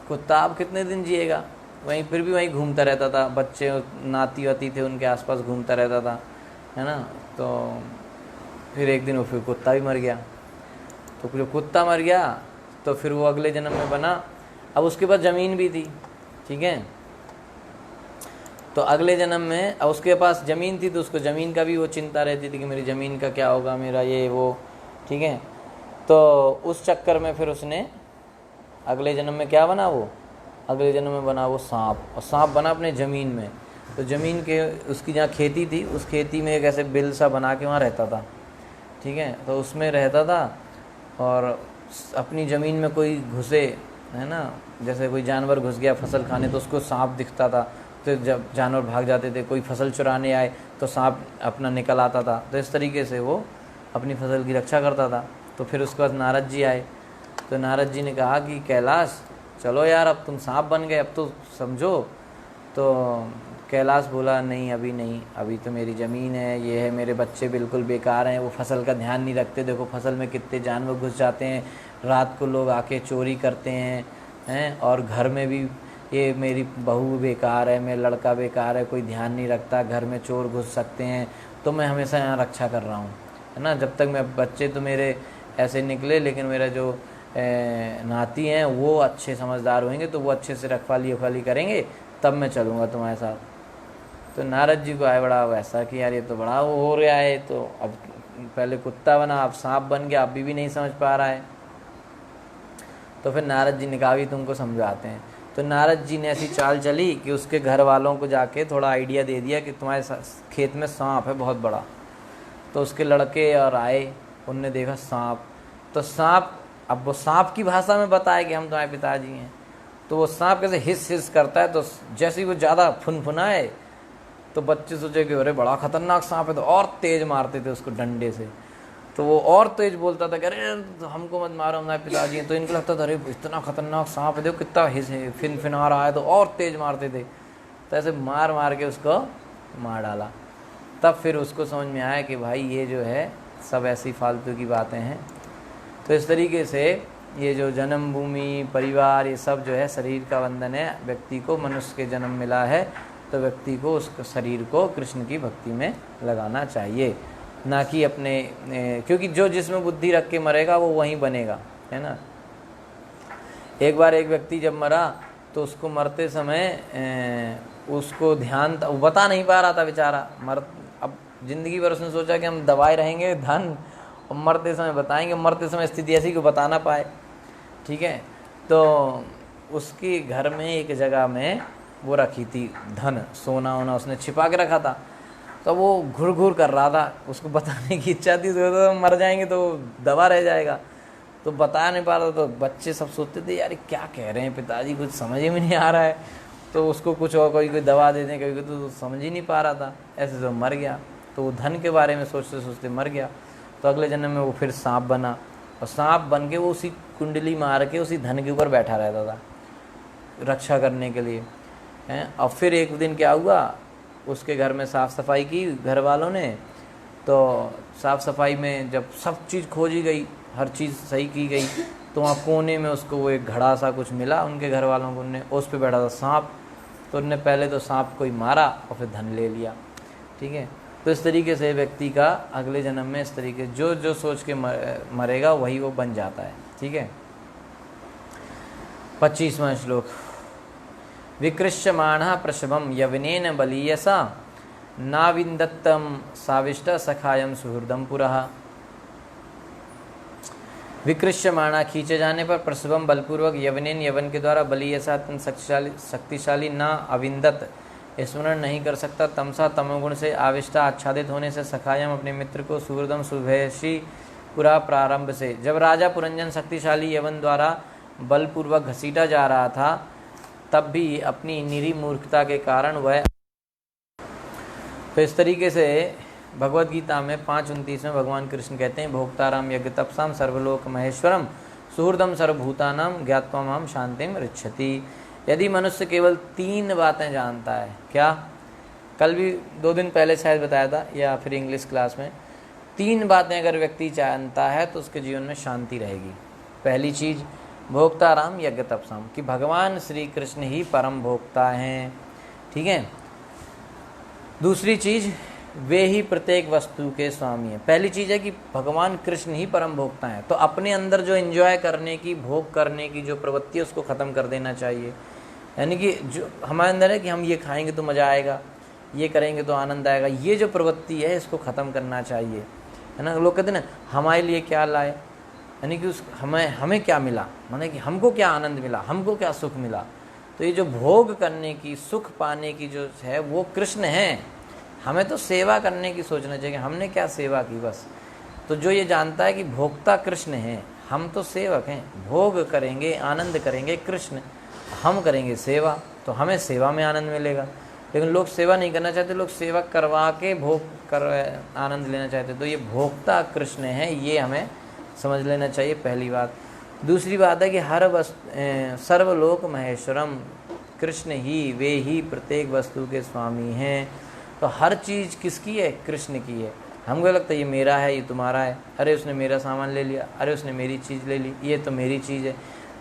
कुत्ता अब कितने दिन जिएगा, वहीं फिर भी वहीं घूमता रहता था, बच्चे नाती वाती थे उनके आसपास घूमता रहता था, है ना। तो फिर एक दिन वो फिर कुत्ता भी मर गया। तो जब कुत्ता मर गया तो फिर वो अगले जन्म में बना। अब उसके पास ज़मीन भी थी, ठीक है। तो अगले जन्म में अब उसके पास ज़मीन थी, तो उसको ज़मीन का भी वो चिंता रहती थी कि मेरी ज़मीन का क्या होगा, मेरा ये वो, ठीक है। तो उस चक्कर में फिर उसने अगले जन्म में क्या बना, वो अगले जन्म में बना वो सांप। और सांप बना अपने ज़मीन में। तो ज़मीन के उसकी जहाँ खेती थी, उस खेती में एक ऐसे बिल सा बना के वहाँ रहता था, ठीक है। तो उसमें रहता था, और अपनी ज़मीन में कोई घुसे, है ना, जैसे कोई जानवर घुस गया फसल खाने, तो उसको सांप दिखता था, तो जब जानवर भाग जाते थे, कोई फसल चुराने आए तो सांप अपना निकल आता था। तो इस तरीके से वो अपनी फसल की रक्षा करता था। तो फिर उसके बाद नारद जी आए, तो नारद जी ने कहा कि कैलाश चलो यार, अब तुम सांप बन गए, अब तो समझो। तो कैलाश बोला नहीं अभी नहीं, अभी तो मेरी ज़मीन है, ये है, मेरे बच्चे बिल्कुल बेकार हैं, वो फसल का ध्यान नहीं रखते, देखो फसल में कितने जानवर घुस जाते हैं, रात को लोग आके चोरी करते हैं, और घर में भी ये मेरी बहू बेकार है, मेरा लड़का बेकार है, कोई ध्यान नहीं रखता, घर में चोर घुस सकते हैं, तो मैं हमेशा यहाँ रक्षा कर रहा हूँ, है ना। जब तक मैं बच्चे तो मेरे ऐसे निकले, लेकिन मेरा जो नाती हैं वो अच्छे समझदार होंगे तो वो अच्छे से रखवाली करेंगे, तब मैं चलूँगा तुम्हारे साथ। तो नारद जी को आए बड़ा वैसा कि यार ये तो बड़ा वो हो रहा है, तो अब पहले कुत्ता बना अब सांप बन गया, अभी भी नहीं समझ पा रहा है। तो फिर नारद जी ने कहा भी तुमको समझाते हैं। तो नारद जी ने ऐसी चाल चली कि उसके घर वालों को जाके थोड़ा आइडिया दे दिया कि तुम्हारे खेत में सांप है बहुत बड़ा। तो उसके लड़के और आए, उनने देखा सांप, तो सांप, अब वो सांप की भाषा में बताया कि हम तुम्हारे पिताजी हैं। तो वो सांप कैसे हिस हिस करता है, तो जैसे ही वो ज़्यादा फुनफुनाए तो बच्चे सोचे कि अरे बड़ा खतरनाक सांप है, तो और तेज मारते थे उसको डंडे से। तो वो और तेज बोलता था कि अरे हमको मत मारो, हमारे पिताजी हैं। तो इनको लगता था अरे इतना खतरनाक सांप है, देखो कितना हिस फिनफिना रहा है, तो और तेज मारते थे। तो ऐसे मार मार के उसको मार डाला। तब फिर उसको समझ में आया कि भाई ये जो है सब ऐसी फालतू की बातें हैं। तो इस तरीके से ये जो जन्मभूमि, परिवार, ये सब जो है शरीर का बंधन है। व्यक्ति को मनुष्य के जन्म मिला है तो व्यक्ति को उस शरीर को कृष्ण की भक्ति में लगाना चाहिए, ना कि अपने, क्योंकि जो जिसमें बुद्धि रख के मरेगा वो वहीं बनेगा, है ना। एक बार एक व्यक्ति जब मरा तो उसको मरते समय उसको ध्यान, वो बता नहीं पा रहा था बेचारा। अब जिंदगी भर उसने सोचा कि हम दबाए रहेंगे धन और मरते समय बताएंगे, मरते समय स्थिति ऐसी को बता ना पाए, ठीक है। तो उसके घर में एक जगह में वो रखी थी धन, सोना वोना उसने छिपा के रखा था। तो वो घुर घुर कर रहा था, उसको बताने की इच्छा थी, तो मर जाएंगे तो दबा रह जाएगा, तो बता नहीं पा रहा। तो बच्चे सब सोचते थे यार क्या कह रहे हैं पिताजी, कुछ समझ में नहीं आ रहा है। तो उसको कुछ और कोई दवा दे दें, कभी तो समझ ही नहीं पा रहा था, ऐसे तो मर गया। तो वो धन के बारे में सोचते सोचते मर गया। तो अगले जन्म में वो फिर सांप बना, और सांप बन के वो उसी कुंडली मार के उसी धन के ऊपर बैठा रहता था रक्षा करने के लिए, हैं। और फिर एक दिन क्या हुआ, उसके घर में साफ़ सफाई की घर वालों ने। तो साफ़ सफाई में जब सब चीज़ खोजी गई, हर चीज़ सही की गई, तो वहाँ कोने में उसको वो एक घड़ा सा कुछ मिला उनके घर वालों को, उनने उस पर बैठा था सांप। तो उनने पहले तो सांप को ही मारा और फिर धन ले लिया, ठीक है। तो इस तरीके से व्यक्ति का अगले जन्म में इस तरीके जो जो सोच के मरेगा वही वो बन जाता है, ठीक है। 25वां श्लोक। विकृष्यमाणः प्रशभं यवनेन बलीयसा नाविन्दत्तं साविष्ट सखायं सुहृदं पुरः। विकृष्यमाणा, खींचे जाने पर, प्रसवम बलपूर्वक, यवनेन, यवन के द्वारा, बलीयसा शक्तिशाली, ना अविंदत स्मरण नहीं कर सकता, तमसा तमोगुण से, आविष्टा आच्छादित होने से, सखायम अपने मित्र को, सुहृदम शुभेशी पुरा प्रारंभ से। जब राजा पुरंजन शक्तिशाली यवन द्वारा बलपूर्वक घसीटा जा रहा था तब भी अपनी निरी मूर्खता के कारण वह, तो इस तरीके से भगवद गीता में 5:29 में भगवान कृष्ण कहते हैं भोक्ताराम यज्ञ तपसाम सर्वलोक महेश्वरम सुहृदम सर्वभूतानाम ज्ञात्वा माम शांतिम ऋच्छति। यदि मनुष्य केवल 3 बातें जानता है, क्या कल भी 2 दिन पहले शायद बताया था या फिर इंग्लिश क्लास में, 3 बातें अगर व्यक्ति जानता है तो उसके जीवन में शांति रहेगी। पहली चीज़ भोक्ताराम यज्ञ तपसाम, कि भगवान श्री कृष्ण ही परम भोक्ता हैं, ठीक है। दूसरी चीज़ वे ही प्रत्येक वस्तु के स्वामी हैं। पहली चीज़ है कि भगवान कृष्ण ही परम भोक्ता हैं, तो अपने अंदर जो एंजॉय करने की, भोग करने की जो प्रवृत्ति है उसको ख़त्म कर देना चाहिए। यानी कि जो हमारे अंदर है कि हम ये खाएंगे तो मज़ा आएगा, ये करेंगे तो आनंद आएगा, ये जो प्रवृत्ति है इसको ख़त्म करना चाहिए, है ना। लोग कहते हैं ना हमारे लिए क्या लाए, यानी कि उस हमें क्या मिला, माने कि हमको क्या आनंद मिला, हमको क्या सुख मिला। तो ये जो भोग करने की, सुख पाने की जो है वो कृष्ण हैं, हमें तो सेवा करने की सोचना चाहिए, हमने क्या सेवा की बस। तो जो ये जानता है कि भोक्ता कृष्ण हैं, हम तो सेवक हैं, भोग करेंगे, आनंद करेंगे कृष्ण, हम करेंगे सेवा, तो हमें सेवा में आनंद मिलेगा। लेकिन लोग सेवा नहीं करना चाहते, लोग सेवा करवा के भोग कर आनंद लेना चाहते। तो ये भोक्ता कृष्ण है, ये हमें समझ लेना चाहिए, पहली बात। दूसरी बात है कि हर सर्वलोक महेश्वरम, कृष्ण ही, वे ही प्रत्येक वस्तु के स्वामी हैं। तो हर चीज़ किसकी है, कृष्ण की है। हमको लगता है ये मेरा है, ये तुम्हारा है, अरे उसने मेरा सामान ले लिया, अरे उसने मेरी चीज़ ले ली, ये तो मेरी चीज़ है।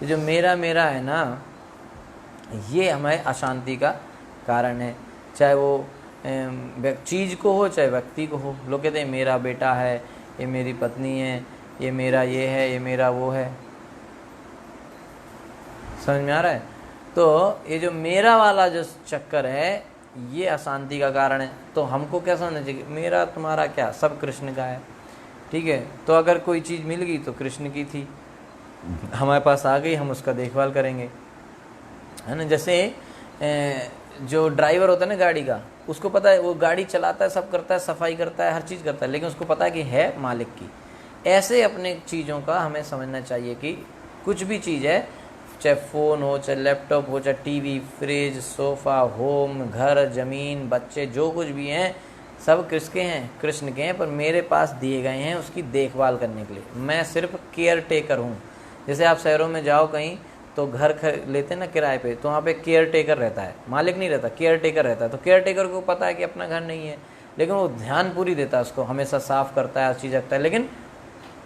तो जो मेरा मेरा है ना, ये हमें अशांति का कारण है। चाहे वो चीज़ को हो चाहे व्यक्ति को हो। लोग कहते हैं मेरा बेटा है, ये मेरी पत्नी है, ये मेरा ये है, ये मेरा वो है। समझ में आ रहा है? तो ये जो मेरा वाला जो चक्कर है ये अशांति का कारण है। तो हमको क्या समझना चाहिए? मेरा तुम्हारा क्या, सब कृष्ण का है। ठीक है, तो अगर कोई चीज़ मिल गई तो कृष्ण की थी, हमारे पास आ गई, हम उसका देखभाल करेंगे, है ना। जैसे जो ड्राइवर होता है ना गाड़ी का, उसको पता है वो गाड़ी चलाता है, सब करता है, सफाई करता है, हर चीज़ करता है, लेकिन उसको पता है कि है मालिक की। ऐसे अपने चीज़ों का हमें समझना चाहिए कि कुछ भी चीज़ है, चाहे फ़ोन हो, चाहे लैपटॉप हो, चाहे टीवी, फ्रिज, सोफ़ा, होम, घर, ज़मीन, बच्चे, जो कुछ भी हैं सब किसके हैं? कृष्ण के हैं। पर मेरे पास दिए गए हैं उसकी देखभाल करने के लिए। मैं सिर्फ केयर टेकर हूँ। जैसे आप शहरों में जाओ कहीं तो घर लेते हैं ना किराए पे, तो वहाँ पे केयर टेकर रहता है, मालिक नहीं रहता, केयर टेकर रहता है। तो केयर टेकर को पता है कि अपना घर नहीं है, लेकिन वो ध्यान पूरी देता है उसको, हमेशा साफ़ करता है, हर चीज़ रखता है, लेकिन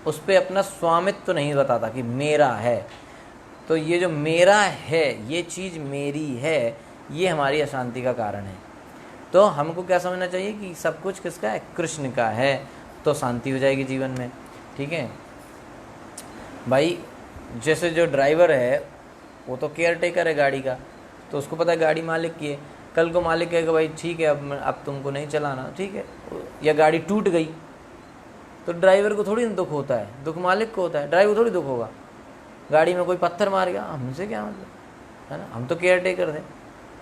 उस पर अपना स्वामित्व तो नहीं बताता कि मेरा है। तो ये जो मेरा है, ये चीज़ मेरी है, ये हमारी अशांति का कारण है। तो हमको क्या समझना चाहिए कि सब कुछ किसका है? कृष्ण का है। तो शांति हो जाएगी जीवन में। ठीक है भाई, जैसे जो ड्राइवर है वो तो केयर टेकर है गाड़ी का, तो उसको पता है गाड़ी मालिक की है। कल को मालिक कहेगा भाई ठीक है अब तुमको नहीं चलाना, ठीक है, या गाड़ी टूट गई, तो ड्राइवर को थोड़ी दुख होता है, दुख मालिक को होता है, ड्राइवर को थोड़ी दुख होगा। गाड़ी में कोई पत्थर मार गया, हमसे क्या मतलब, है ना, हम तो केयर टेकर थे।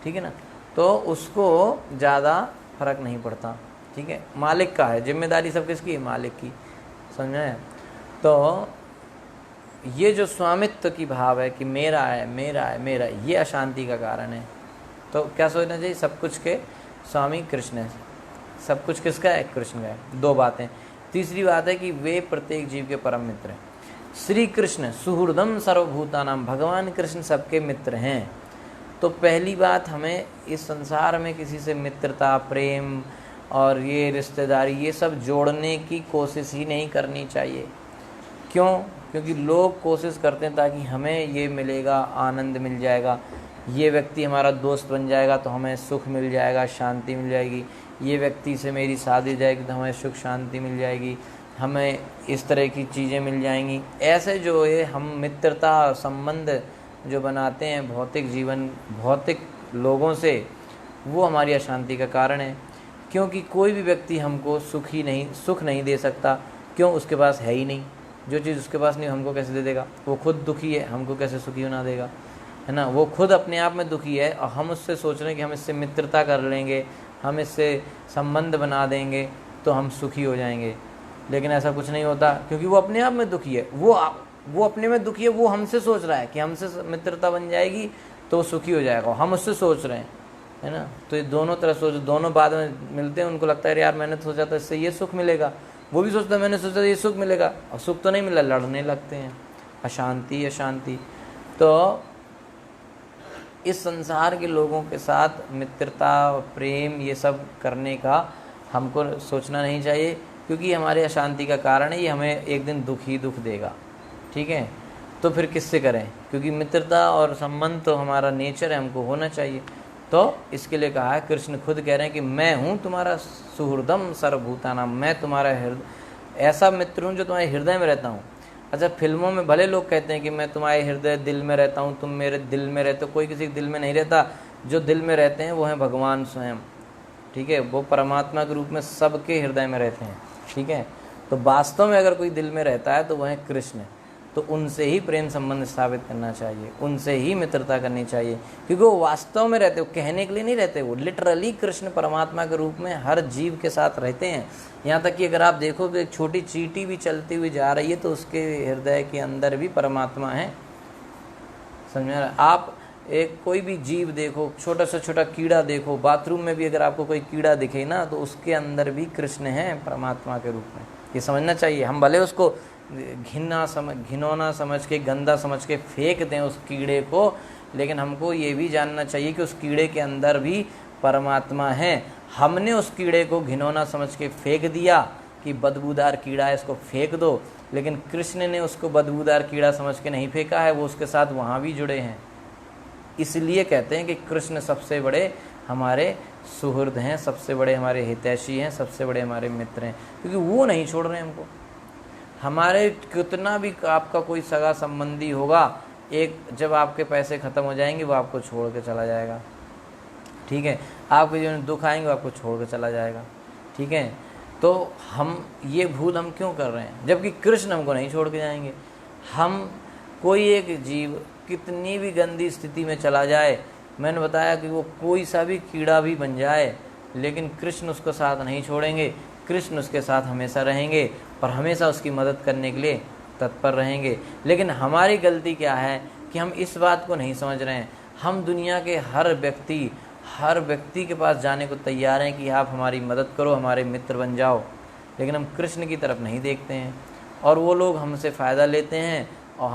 ठीक है ना, तो उसको ज़्यादा फर्क नहीं पड़ता। ठीक है, मालिक का है, जिम्मेदारी सब किसकी है? मालिक की। समझ आया? तो ये जो स्वामित्व की भाव है कि मेरा है, मेरा है, मेरा, ये अशांति का कारण है। तो क्या सोचना चाहिए? सब कुछ के स्वामी कृष्ण है। सब कुछ किसका है? कृष्ण का है। दो बातें। तीसरी बात है कि वे प्रत्येक जीव के परम मित्र हैं। श्री कृष्ण सुहृदम सर्वभूतानाम, भगवान कृष्ण सबके मित्र हैं। तो पहली बात, हमें इस संसार में किसी से मित्रता, प्रेम और ये रिश्तेदारी, ये सब जोड़ने की कोशिश ही नहीं करनी चाहिए। क्यों? क्योंकि लोग कोशिश करते हैं ताकि हमें ये मिलेगा, आनंद मिल जाएगा, ये व्यक्ति हमारा दोस्त बन जाएगा तो हमें सुख मिल जाएगा, शांति मिल जाएगी, ये व्यक्ति से मेरी शादी हो जाएगी तो हमें सुख शांति मिल जाएगी, हमें इस तरह की चीज़ें मिल जाएंगी। ऐसे जो है हम मित्रता संबंध जो बनाते हैं भौतिक जीवन, भौतिक लोगों से, वो हमारी अशांति का कारण है। क्योंकि कोई भी व्यक्ति हमको सुख नहीं दे सकता। क्यों? उसके पास है ही नहीं। जो चीज़ उसके पास नहीं हमको कैसे दे देगा? वो खुद दुखी है, हमको कैसे सुखी बना देगा? है ना, वो खुद अपने आप में दुखी है और हम उससे सोच रहे हैं कि हम इससे मित्रता कर लेंगे, हम इससे संबंध बना देंगे तो हम सुखी हो जाएंगे। लेकिन ऐसा कुछ नहीं होता, क्योंकि वो अपने आप में दुखी है। वो अपने में दुखी है, वो हमसे सोच रहा है कि हमसे मित्रता बन जाएगी तो वो सुखी हो जाएगा, हम उससे सोच रहे हैं, है ना। तो ये दोनों तरह सोच, दोनों बाद में मिलते हैं, उनको लगता है यार मैंने तो सोचा था इससे ये सुख मिलेगा, वो भी सोचता है मैंने सोचा था ये सुख मिलेगा, और सुख तो नहीं मिला, लड़ने लगते हैं। अशांति अशांति। तो इस संसार के लोगों के साथ मित्रता, प्रेम, ये सब करने का हमको सोचना नहीं चाहिए, क्योंकि हमारे अशांति का कारण है, ये हमें एक दिन दुख ही दुख देगा। ठीक है, तो फिर किससे करें? क्योंकि मित्रता और संबंध तो हमारा नेचर है, हमको होना चाहिए। तो इसके लिए कहा है, कृष्ण खुद कह रहे हैं कि मैं हूँ तुम्हारा सुहृदम सर्वभूतानाम, मैं तुम्हारा ऐसा मित्र हूँ जो तुम्हारे हृदय में रहता हूँ। अच्छा, फिल्मों में भले लोग कहते हैं कि मैं तुम्हारे हृदय दिल में रहता हूँ, तुम मेरे दिल में रहते हो, कोई किसी के दिल में नहीं रहता। जो दिल में रहते हैं वो हैं भगवान स्वयं। ठीक है, वो परमात्मा के रूप में सबके हृदय में रहते हैं। ठीक है, तो वास्तव में अगर कोई दिल में रहता है तो वह है कृष्ण। तो उनसे ही प्रेम संबंध स्थापित करना चाहिए, उनसे ही मित्रता करनी चाहिए, क्योंकि वो वास्तव में रहते, वो कहने के लिए नहीं रहते, वो लिटरली कृष्ण परमात्मा के रूप में हर जीव के साथ रहते हैं। यहाँ तक कि अगर आप देखो तो एक छोटी चींटी भी चलती हुई जा रही है तो उसके हृदय के अंदर भी परमात्मा है। समझ में आ रहा है? आप एक कोई भी जीव देखो, छोटा से छोटा कीड़ा देखो, बाथरूम में भी अगर आपको कोई कीड़ा दिखे ना, तो उसके अंदर भी कृष्ण है परमात्मा के रूप में। ये समझना चाहिए। हम भले उसको घिनौना समझ के, गंदा समझ के फेंक दें उस कीड़े को, लेकिन हमको ये भी जानना चाहिए कि उस कीड़े के अंदर भी परमात्मा है। हमने उस कीड़े को घिनौना समझ के फेंक दिया कि बदबूदार कीड़ा है, इसको फेंक दो, लेकिन कृष्ण ने उसको बदबूदार कीड़ा समझ के नहीं फेंका है, वो उसके साथ वहाँ भी जुड़े हैं। इसलिए कहते हैं कि कृष्ण सबसे बड़े हमारे सुहृद हैं, सबसे बड़े हमारे हितैषी हैं, सबसे बड़े हमारे मित्र हैं, क्योंकि वो नहीं छोड़ रहे हमको। हमारे कितना भी आपका कोई सगा संबंधी होगा, एक जब आपके पैसे ख़त्म हो जाएंगे वो आपको छोड़ के चला जाएगा, ठीक है। आपके जीवन में दुख आएंगे वो आपको छोड़ के चला जाएगा, ठीक है। तो हम ये भूल हम क्यों कर रहे हैं, जबकि कृष्ण हमको नहीं छोड़ के जाएंगे। हम कोई एक जीव कितनी भी गंदी स्थिति में चला जाए, मैंने बताया कि वो कोई सा भी कीड़ा भी बन जाए, लेकिन कृष्ण उसको साथ नहीं छोड़ेंगे। कृष्ण उसके साथ हमेशा रहेंगे और हमेशा उसकी मदद करने के लिए तत्पर रहेंगे। लेकिन हमारी गलती क्या है कि हम इस बात को नहीं समझ रहे हैं। हम दुनिया के हर व्यक्ति के पास जाने को तैयार हैं कि आप हमारी मदद करो, हमारे मित्र बन जाओ, लेकिन हम कृष्ण की तरफ नहीं देखते हैं। और वो लोग हमसे फ़ायदा लेते हैं और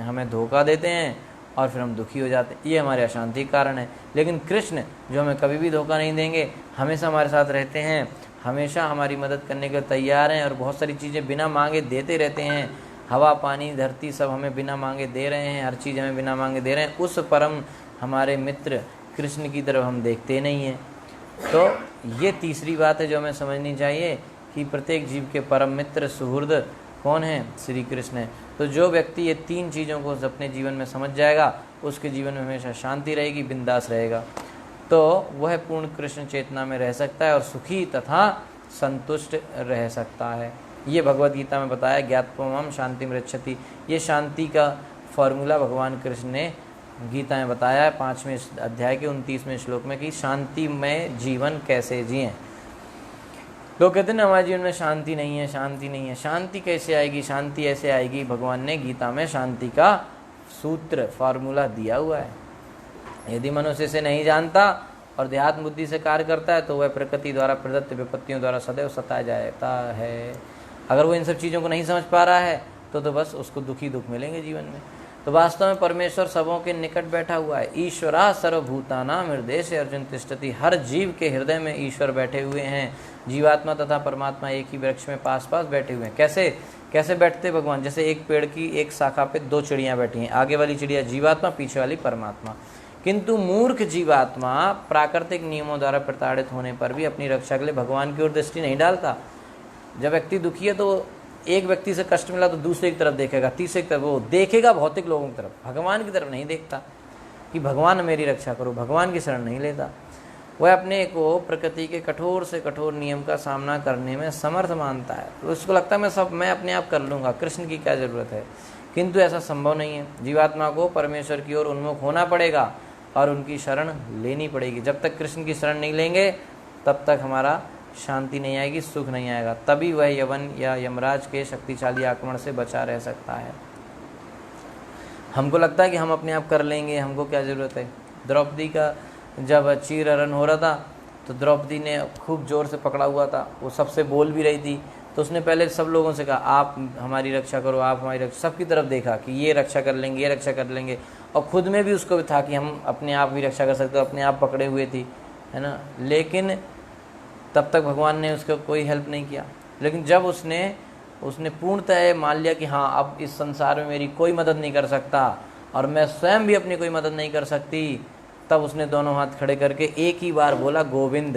हमें धोखा देते हैं और फिर हम दुखी हो जाते हैं। ये हमारे अशांति का कारण है। लेकिन कृष्ण जो हमें कभी भी धोखा नहीं देंगे, हमेशा हमारे साथ रहते हैं, हमेशा हमारी मदद करने के लिए तैयार हैं और बहुत सारी चीज़ें बिना मांगे देते रहते हैं। हवा, पानी, धरती सब हमें बिना मांगे दे रहे हैं, हर चीज़ हमें बिना मांगे दे रहे हैं। उस परम हमारे मित्र कृष्ण की तरफ हम देखते नहीं हैं। तो ये तीसरी बात है जो हमें समझनी चाहिए कि प्रत्येक जीव के परम मित्र सुहृद कौन है? श्री कृष्ण है। तो जो व्यक्ति ये तीन चीज़ों को अपने जीवन में समझ जाएगा, उसके जीवन में हमेशा शांति रहेगी, बिंदास रहेगा। तो वह पूर्ण कृष्ण चेतना में रह सकता है और सुखी तथा संतुष्ट रह सकता है। ये भगवद गीता में बताया, ज्ञात्वमं शांति मृच्छति। ये शांति का फॉर्मूला भगवान कृष्ण ने गीता में बताया है 5वें अध्याय के 29वें श्लोक में कि शांति में जीवन कैसे जिएं। लोग कहते हैं ना हमारे जीवन में शांति नहीं है, शांति नहीं है। शांति कैसे आएगी? शांति ऐसे आएगी, भगवान ने गीता में शांति का सूत्र फॉर्मूला दिया हुआ है। यदि मनुष्य से नहीं जानता और देहात्म बुद्धि से कार्य करता है तो वह प्रकृति द्वारा प्रदत्त विपत्तियों द्वारा सदैव सताया जाता है। अगर वो इन सब चीज़ों को नहीं समझ पा रहा है तो बस उसको दुख मिलेंगे जीवन में। तो वास्तव में परमेश्वर सबों के निकट बैठा हुआ है। ईश्वरा सर्वभूतानां हृदयेषु अर्जुन तिष्ठति। हर जीव के हृदय में ईश्वर बैठे हुए हैं। जीवात्मा तथा परमात्मा एक ही वृक्ष में पास पास बैठे हुए हैं। कैसे बैठते भगवान? जैसे एक पेड़ की एक शाखा पे दो चिड़ियाँ बैठी हैं, आगे वाली चिड़िया जीवात्मा, पीछे वाली परमात्मा। किंतु मूर्ख जीवात्मा प्राकृतिक नियमों द्वारा प्रताड़ित होने पर भी अपनी रक्षा के लिए भगवान की ओर दृष्टि नहीं डालता। जब व्यक्ति दुखी है तो एक व्यक्ति से कष्ट मिला तो दूसरे की तरफ देखेगा, तीसरे की तरफ, वो देखेगा भौतिक लोगों की तरफ, भगवान की तरफ नहीं देखता कि भगवान मेरी रक्षा करो, भगवान की शरण नहीं लेता। वह अपने को प्रकृति के कठोर से कठोर नियम का सामना करने में समर्थ मानता है। तो उसको लगता है मैं अपने आप कर लूँगा, कृष्ण की क्या ज़रूरत है। किंतु ऐसा संभव नहीं है। जीवात्मा को परमेश्वर की ओर उन्मुख होना पड़ेगा और उनकी शरण लेनी पड़ेगी। जब तक कृष्ण की शरण नहीं लेंगे तब तक हमारा शांति नहीं आएगी, सुख नहीं आएगा। तभी वह यवन या यमराज के शक्तिशाली आक्रमण से बचा रह सकता है। हमको लगता है कि हम अपने आप कर लेंगे, हमको क्या ज़रूरत है। द्रौपदी का जब चीरहरण हो रहा था तो द्रौपदी ने खूब ज़ोर से पकड़ा हुआ था, वो सबसे बोल भी रही थी। तो उसने पहले सब लोगों से कहा आप हमारी रक्षा करो, आप हमारी रक्षा, सबकी तरफ देखा कि ये रक्षा कर लेंगे, ये रक्षा कर लेंगे। और खुद में भी उसको भी था कि हम अपने आप भी रक्षा कर सकते हो, अपने आप पकड़े हुए थी, है ना। लेकिन तब तक भगवान ने उसको कोई हेल्प नहीं किया। लेकिन जब उसने पूर्णतः मान लिया कि हाँ अब इस संसार में मेरी कोई मदद नहीं कर सकता और मैं स्वयं भी अपनी कोई मदद नहीं कर सकती, तब उसने दोनों हाथ खड़े करके एक ही बार बोला गोविंद।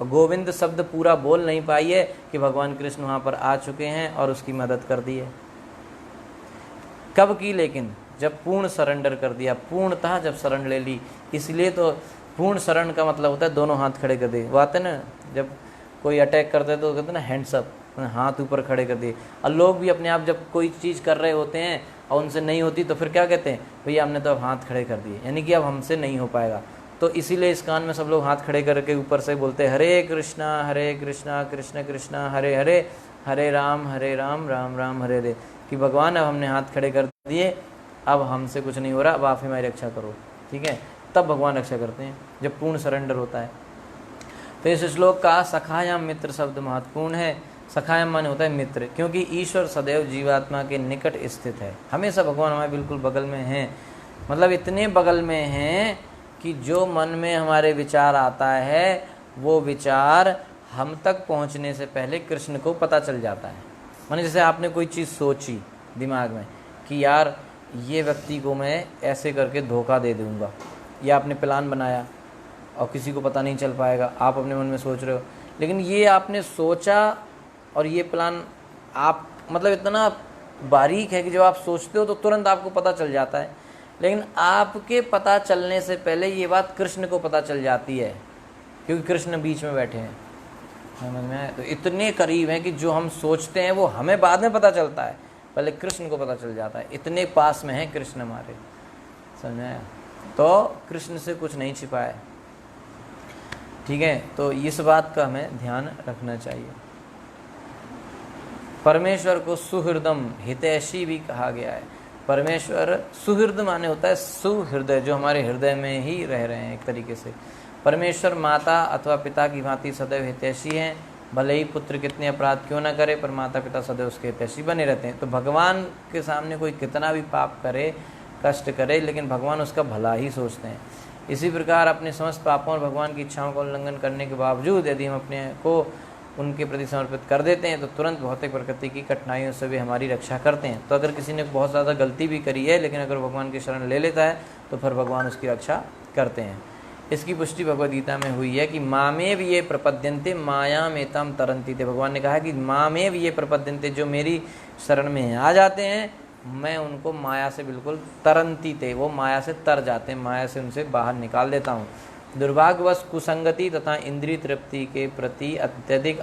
और गोविंद शब्द पूरा बोल नहीं पाई है कि भगवान कृष्ण वहाँ पर आ चुके हैं और उसकी मदद कर दी है। कब की? लेकिन जब पूर्ण सरेंडर कर दिया, पूर्णतः जब शरण ले ली। इसलिए तो पूर्ण शरण का मतलब होता है दोनों हाथ खड़े कर दिए। वो आते ना जब कोई अटैक करते हैं तो कहते हैं ना हैंड्स अप, हाथ ऊपर खड़े कर दिए। और लोग भी अपने आप जब कोई चीज़ कर रहे होते हैं और उनसे नहीं होती तो फिर क्या कहते हैं, भैया हमने तो अब हाथ खड़े कर दिए, यानी कि अब हमसे नहीं हो पाएगा। तो इसीलिए इस कान में सब लोग हाथ खड़े करके ऊपर से बोलते हैं हरे कृष्णा कृष्ण कृष्णा हरे हरे, हरे राम राम राम हरे हरे। कि भगवान अब हमने हाथ खड़े कर दिए, अब हमसे कुछ नहीं हो रहा, अब आप हमारी रक्षा करो, ठीक है। तब भगवान रक्षा करते हैं जब पूर्ण सरेंडर होता है। तो इस श्लोक का सखायाम मित्र शब्द महत्वपूर्ण है। सखायाम माने होता है मित्र, क्योंकि ईश्वर सदैव जीवात्मा के निकट स्थित है। हमेशा भगवान हमारे बिल्कुल बगल में हैं, मतलब इतने बगल में हैं कि जो मन में हमारे विचार आता है वो विचार हम तक पहुंचने से पहले कृष्ण को पता चल जाता है। माने जैसे आपने कोई चीज़ सोची दिमाग में कि यार ये व्यक्ति को मैं ऐसे करके धोखा दे दूँगा, या आपने प्लान बनाया और किसी को पता नहीं चल पाएगा, आप अपने मन में सोच रहे हो, लेकिन ये आपने सोचा और ये प्लान आप मतलब इतना बारीक है कि जब आप सोचते हो तो तुरंत आपको पता चल जाता है, लेकिन आपके पता चलने से पहले ये बात कृष्ण को पता चल जाती है, क्योंकि कृष्ण बीच में बैठे हैं। समझ में आया? तो इतने करीब हैं कि जो हम सोचते हैं वो हमें बाद में पता चलता है, पहले कृष्ण को पता चल जाता है, इतने पास में हैं कृष्ण हमारे। समझ में आया? तो कृष्ण से कुछ नहीं छिपा है। ठीक है, तो इस बात का हमें ध्यान रखना चाहिए। परमेश्वर को सुहृदम हितैषी भी कहा गया है। परमेश्वर सुहृद माने होता है सुहृदय, जो हमारे हृदय में ही रह रहे हैं एक तरीके से। परमेश्वर माता अथवा पिता की भांति सदैव हितैषी हैं, भले ही पुत्र कितने अपराध क्यों न करे, पर माता पिता सदैव उसके हितैषी बने रहते हैं। तो भगवान के सामने कोई कितना भी पाप करे, कष्ट करे, लेकिन भगवान उसका भला ही सोचते हैं। इसी प्रकार अपने समस्त पापों और भगवान की इच्छाओं का उल्लंघन करने के बावजूद यदि हम अपने को उनके प्रति समर्पित कर देते हैं तो तुरंत भौतिक प्रकृति की कठिनाइयों से भी हमारी रक्षा करते हैं। तो अगर किसी ने बहुत ज़्यादा गलती भी करी है, लेकिन अगर भगवान की शरण ले लेता है तो फिर भगवान उसकी रक्षा करते हैं। इसकी पुष्टि भगवद गीता में हुई है कि मामेव ये प्रपद्यन्ते मायामेताम तरन्ति थे। भगवान ने कहा कि मामेव ये प्रपद्यन्ते, जो मेरी शरण में आ जाते हैं मैं उनको माया से बिल्कुल तरन्ति थे, वो माया से तर जाते हैं, माया से उनसे बाहर निकाल देता हूँ। दुर्भाग्यवश कुसंगति तथा इंद्रिय तृप्ति के प्रति अत्यधिक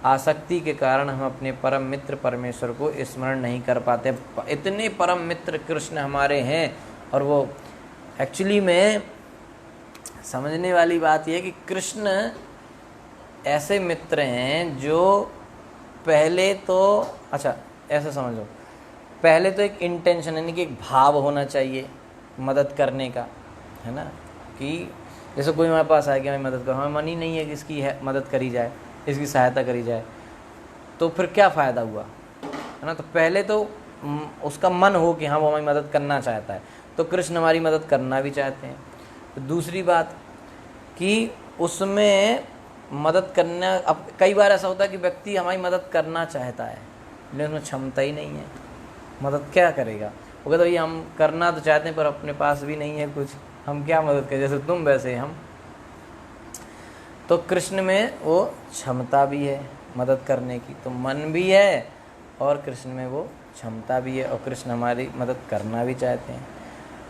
आसक्ति के कारण हम अपने परम मित्र परमेश्वर को स्मरण नहीं कर पाते। इतने परम मित्र कृष्ण हमारे हैं, और वो एक्चुअली में समझने वाली बात यह है कि कृष्ण ऐसे मित्र हैं जो पहले तो अच्छा ऐसा समझो, पहले तो एक इंटेंशन यानी कि एक भाव होना चाहिए मदद करने का, है ना, कि जैसे कोई हमारे पास आए कि हमें मदद करो, हमें मन ही नहीं है कि इसकी मदद करी जाए, इसकी सहायता करी जाए, तो फिर क्या फ़ायदा हुआ, है ना। तो पहले तो उसका मन हो कि हाँ वो हमारी मदद करना चाहता है, तो कृष्ण हमारी मदद करना भी चाहते हैं। तो दूसरी बात कि उसमें मदद करना, अब कई बार ऐसा होता है कि व्यक्ति हमारी मदद करना चाहता है लेकिन उसमें क्षमता ही नहीं है, मदद क्या करेगा। वो कहते भाई हम करना तो चाहते हैं पर अपने पास भी नहीं है कुछ, हम क्या मदद करें, जैसे तुम वैसे हम। तो कृष्ण में वो क्षमता भी है मदद करने की, तो मन भी है और कृष्ण में वो क्षमता भी है, और कृष्ण हमारी मदद करना भी चाहते हैं,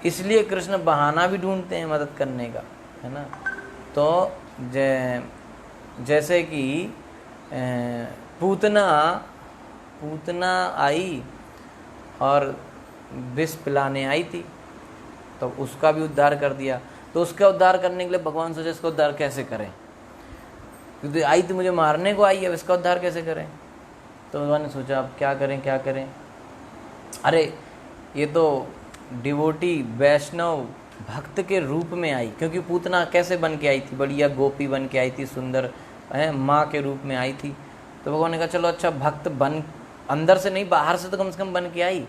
इसलिए कृष्ण बहाना भी ढूंढते हैं मदद करने का, है ना। तो जैसे कि पूतना आई और विष पिलाने आई थी, तो उसका भी उद्धार कर दिया। तो उसका उद्धार करने के लिए भगवान सोचे इसका उद्धार कैसे करें, क्योंकि आई थी मुझे मारने को आई है, इसका उद्धार कैसे करें। तो भगवान ने सोचा अब क्या करें, अरे ये तो डिवोटी वैष्णव भक्त के रूप में आई, क्योंकि पूतना कैसे बन के आई थी, बढ़िया गोपी बन के आई थी, सुंदर है, माँ के रूप में आई थी। तो भगवान ने कहा चलो अच्छा भक्त बन, अंदर से नहीं बाहर से तो कम से कम बन के आई,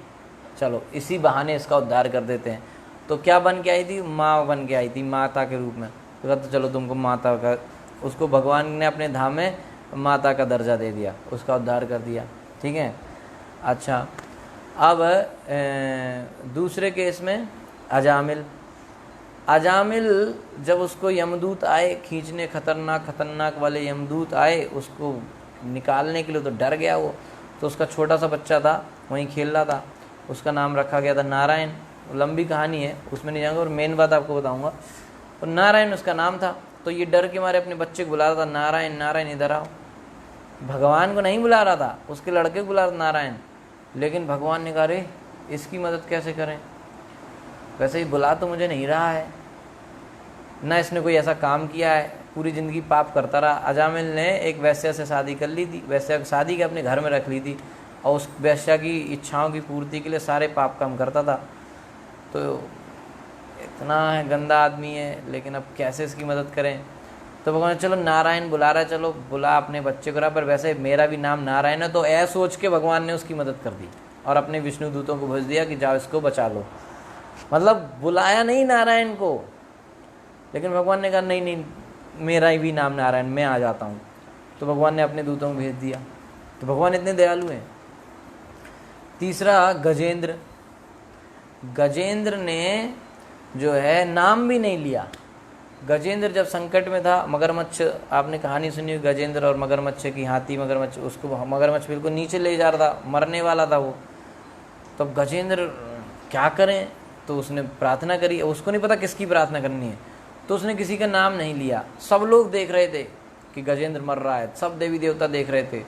चलो इसी बहाने इसका उद्धार कर देते हैं। तो क्या बन के आई थी, माँ बन के आई थी, माता के रूप में। तो कहा तो चलो तुमको माता का, उसको भगवान ने अपने धाम में माता का दर्जा दे दिया, उसका उद्धार कर दिया, ठीक है। अच्छा अब दूसरे केस में अजामिल जब उसको यमदूत आए खींचने, खतरनाक वाले यमदूत आए उसको निकालने के लिए, तो डर गया वो। तो उसका छोटा सा बच्चा था वहीं खेल रहा था, उसका नाम रखा गया था नारायण। लंबी कहानी है उसमें नहीं जाऊँगा, और मेन बात आपको बताऊँगा। तो नारायण उसका नाम था। तो ये डर के मारे अपने बच्चे को बुला रहा था, नारायण नारायण इधर आओ। भगवान को नहीं बुला रहा था, उसके लड़के को बुला रहा था नारायण। लेकिन भगवान ने कहा अरे इसकी मदद कैसे करें, वैसे ही बुला तो मुझे नहीं रहा है ना, इसने कोई ऐसा काम किया है, पूरी ज़िंदगी पाप करता रहा। अजामिल ने एक वैश्या से शादी कर ली थी, वैश्या की शादी के अपने घर में रख ली थी, और उस वैश्या की इच्छाओं की पूर्ति के लिए सारे पाप काम करता था। तो इतना है गंदा आदमी है, लेकिन अब कैसे इसकी मदद करें। तो भगवान चलो नारायण बुला रहा है, चलो बुला अपने बच्चे को रहा, पर वैसे मेरा भी नाम नारायण है। तो ऐसा सोच के भगवान ने उसकी मदद कर दी और अपने विष्णु दूतों को भेज दिया कि जाओ इसको बचा लो। मतलब बुलाया नहीं नारायण को, लेकिन भगवान ने कहा नहीं मेरा भी नाम नारायण, मैं आ जाता हूँ। तो भगवान ने अपने दूतों को भेज दिया। तो भगवान इतने दयालु हैं। तीसरा गजेंद्र, गजेंद्र ने जो है नाम भी नहीं लिया। गजेंद्र जब संकट में था, मगरमच्छ, आपने कहानी सुनी गजेंद्र और मगरमच्छ की, हाथी मगरमच्छ, उसको मगरमच्छ बिल्कुल नीचे ले जा रहा था, मरने वाला था वो। तब गजेंद्र क्या करें, तो उसने प्रार्थना करी। उसको नहीं पता किसकी प्रार्थना करनी है, तो उसने किसी का नाम नहीं लिया। सब लोग देख रहे थे कि गजेंद्र मर रहा है, सब देवी देवता देख रहे थे।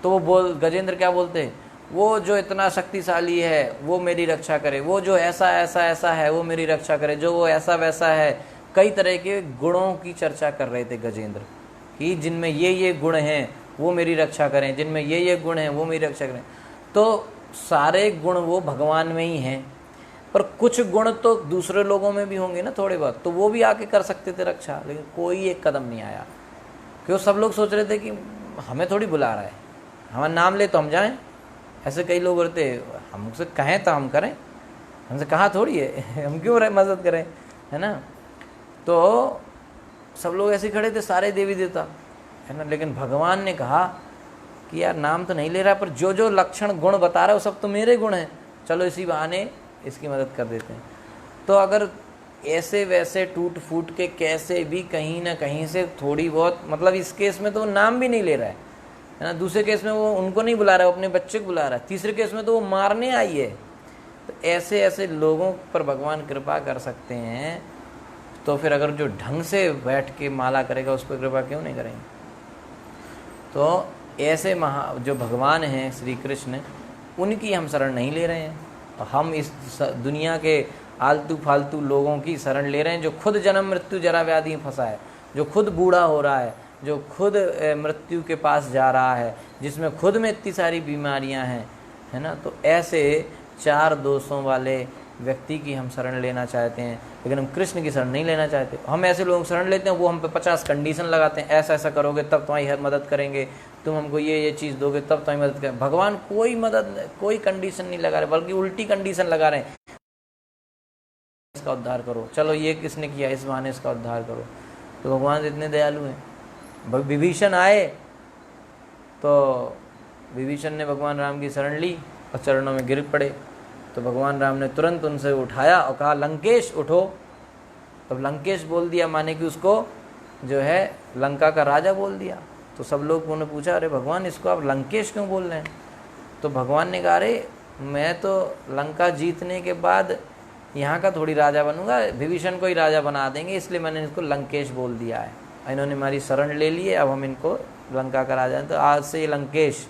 तो वो गजेंद्र क्या बोलते, वो जो इतना शक्तिशाली है वो मेरी रक्षा करे, वो जो ऐसा ऐसा ऐसा है वो मेरी रक्षा करे, जो वो ऐसा वैसा है। कई तरह के गुणों की चर्चा कर रहे थे गजेंद्र कि जिनमें ये गुण हैं वो मेरी रक्षा करें, जिनमें ये गुण हैं वो मेरी रक्षा करें। तो सारे गुण वो भगवान में ही हैं, पर कुछ गुण तो दूसरे लोगों में भी होंगे ना थोड़े बहुत, तो वो भी आके कर सकते थे रक्षा, लेकिन कोई एक कदम नहीं आया। क्यों, सब लोग सोच रहे थे कि हमें थोड़ी बुला रहा है, हमारा नाम ले तो हम जाएं। ऐसे कई लोग होते, हमसे कहें तो हम करें, हमसे कहा थोड़ी है हम क्यों मदद करें, है ना। तो सब लोग ऐसे खड़े थे, सारे देवी देवता, है ना। लेकिन भगवान ने कहा कि यार नाम तो नहीं ले रहा, पर जो जो लक्षण गुण बता रहा है वो सब तो मेरे गुण हैं, चलो इसी बहाने इसकी मदद कर देते हैं। तो अगर ऐसे वैसे टूट फूट के कैसे भी कहीं ना कहीं से थोड़ी बहुत, मतलब इस केस में तो वो नाम भी नहीं ले रहा है ना, दूसरे केस में वो उनको नहीं बुला रहा है, वो अपने बच्चे को बुला रहा है, तीसरे केस में तो वो मारने आई है। तो ऐसे ऐसे लोगों पर भगवान कृपा कर सकते हैं, तो फिर अगर जो ढंग से बैठ के माला करेगा उस पर कृपा क्यों नहीं करेंगे। तो ऐसे जो भगवान हैं श्री कृष्ण, उनकी हम शरण नहीं ले रहे हैं, तो हम इस दुनिया के आलतू फालतू लोगों की शरण ले रहे हैं, जो खुद जन्म मृत्यु जरा व्याधि में फंसा है, जो खुद बूढ़ा हो रहा है, जो खुद मृत्यु के पास जा रहा है, जिसमें खुद में इतनी सारी बीमारियां हैं, है ना। तो ऐसे 4 दोषों वाले व्यक्ति की हम शरण लेना चाहते हैं, लेकिन हम कृष्ण की शरण नहीं लेना चाहते। हम ऐसे लोगों की शरण लेते हैं, वो हम पे 50 कंडीशन लगाते हैं, ऐसा ऐसा करोगे तब तुम्हारी मदद करेंगे, तुम हमको ये चीज़ दोगे तब तुम्हारी मदद करें। भगवान कोई मदद, कोई कंडीशन नहीं लगा रहे, बल्कि उल्टी कंडीशन लगा रहे हैं, इसका उद्धार करो, चलो ये किसने किया, इस बहाने इसका उद्धार करो। तो भगवान इतने दयालु हैं। विभीषण आए तो विभीषण ने भगवान राम की शरण ली और चरणों में गिर पड़े, तो भगवान राम ने तुरंत उनसे उठाया और कहा लंकेश उठो। तब लंकेश बोल दिया, माने कि उसको जो है लंका का राजा बोल दिया। तो सब लोग उन्होंने पूछा, अरे भगवान इसको आप लंकेश क्यों बोल रहे हैं। तो भगवान ने कहा, अरे मैं तो लंका जीतने के बाद यहाँ का थोड़ी राजा बनूंगा, विभीषण को ही राजा बना देंगे, इसलिए मैंने इसको लंकेश बोल दिया है। इन्होंने हमारी शरण ले ली है, अब हम इनको लंका का राजा, तो आज से ये लंकेश।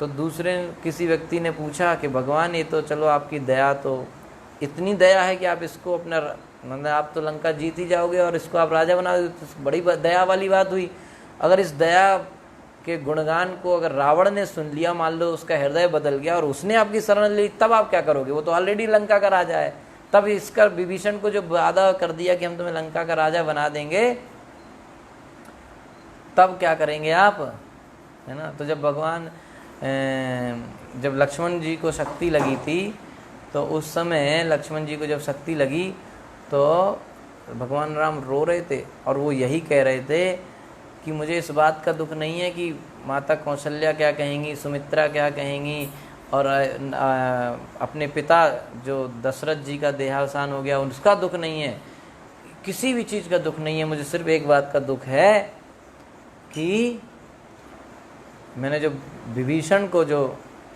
तो दूसरे किसी व्यक्ति ने पूछा कि भगवान ये तो चलो आपकी दया, तो इतनी दया है कि आप इसको अपना, मतलब आप तो लंका जीत ही जाओगे और इसको आप राजा बना दोगे, तो बड़ी दया वाली बात हुई। अगर इस दया के गुणगान को अगर रावण ने सुन लिया, मान लो उसका हृदय बदल गया और उसने आपकी शरण ली, तब आप क्या करोगे। वो तो ऑलरेडी लंका का राजा है। तब इसका विभीषण को जो वादा कर दिया कि हम तुम्हें लंका का राजा बना देंगे, तब क्या करेंगे आप, है ना। तो जब भगवान जब लक्ष्मण जी को शक्ति लगी थी, तो उस समय लक्ष्मण जी को जब शक्ति लगी तो भगवान राम रो रहे थे, और वो यही कह रहे थे कि मुझे इस बात का दुख नहीं है कि माता कौशल्या क्या कहेंगी, सुमित्रा क्या कहेंगी, और अपने पिता जो दशरथ जी का देहावसान हो गया उसका दुख नहीं है, किसी भी चीज़ का दुख नहीं है। मुझे सिर्फ एक बात का दुख है कि मैंने जो विभीषण को जो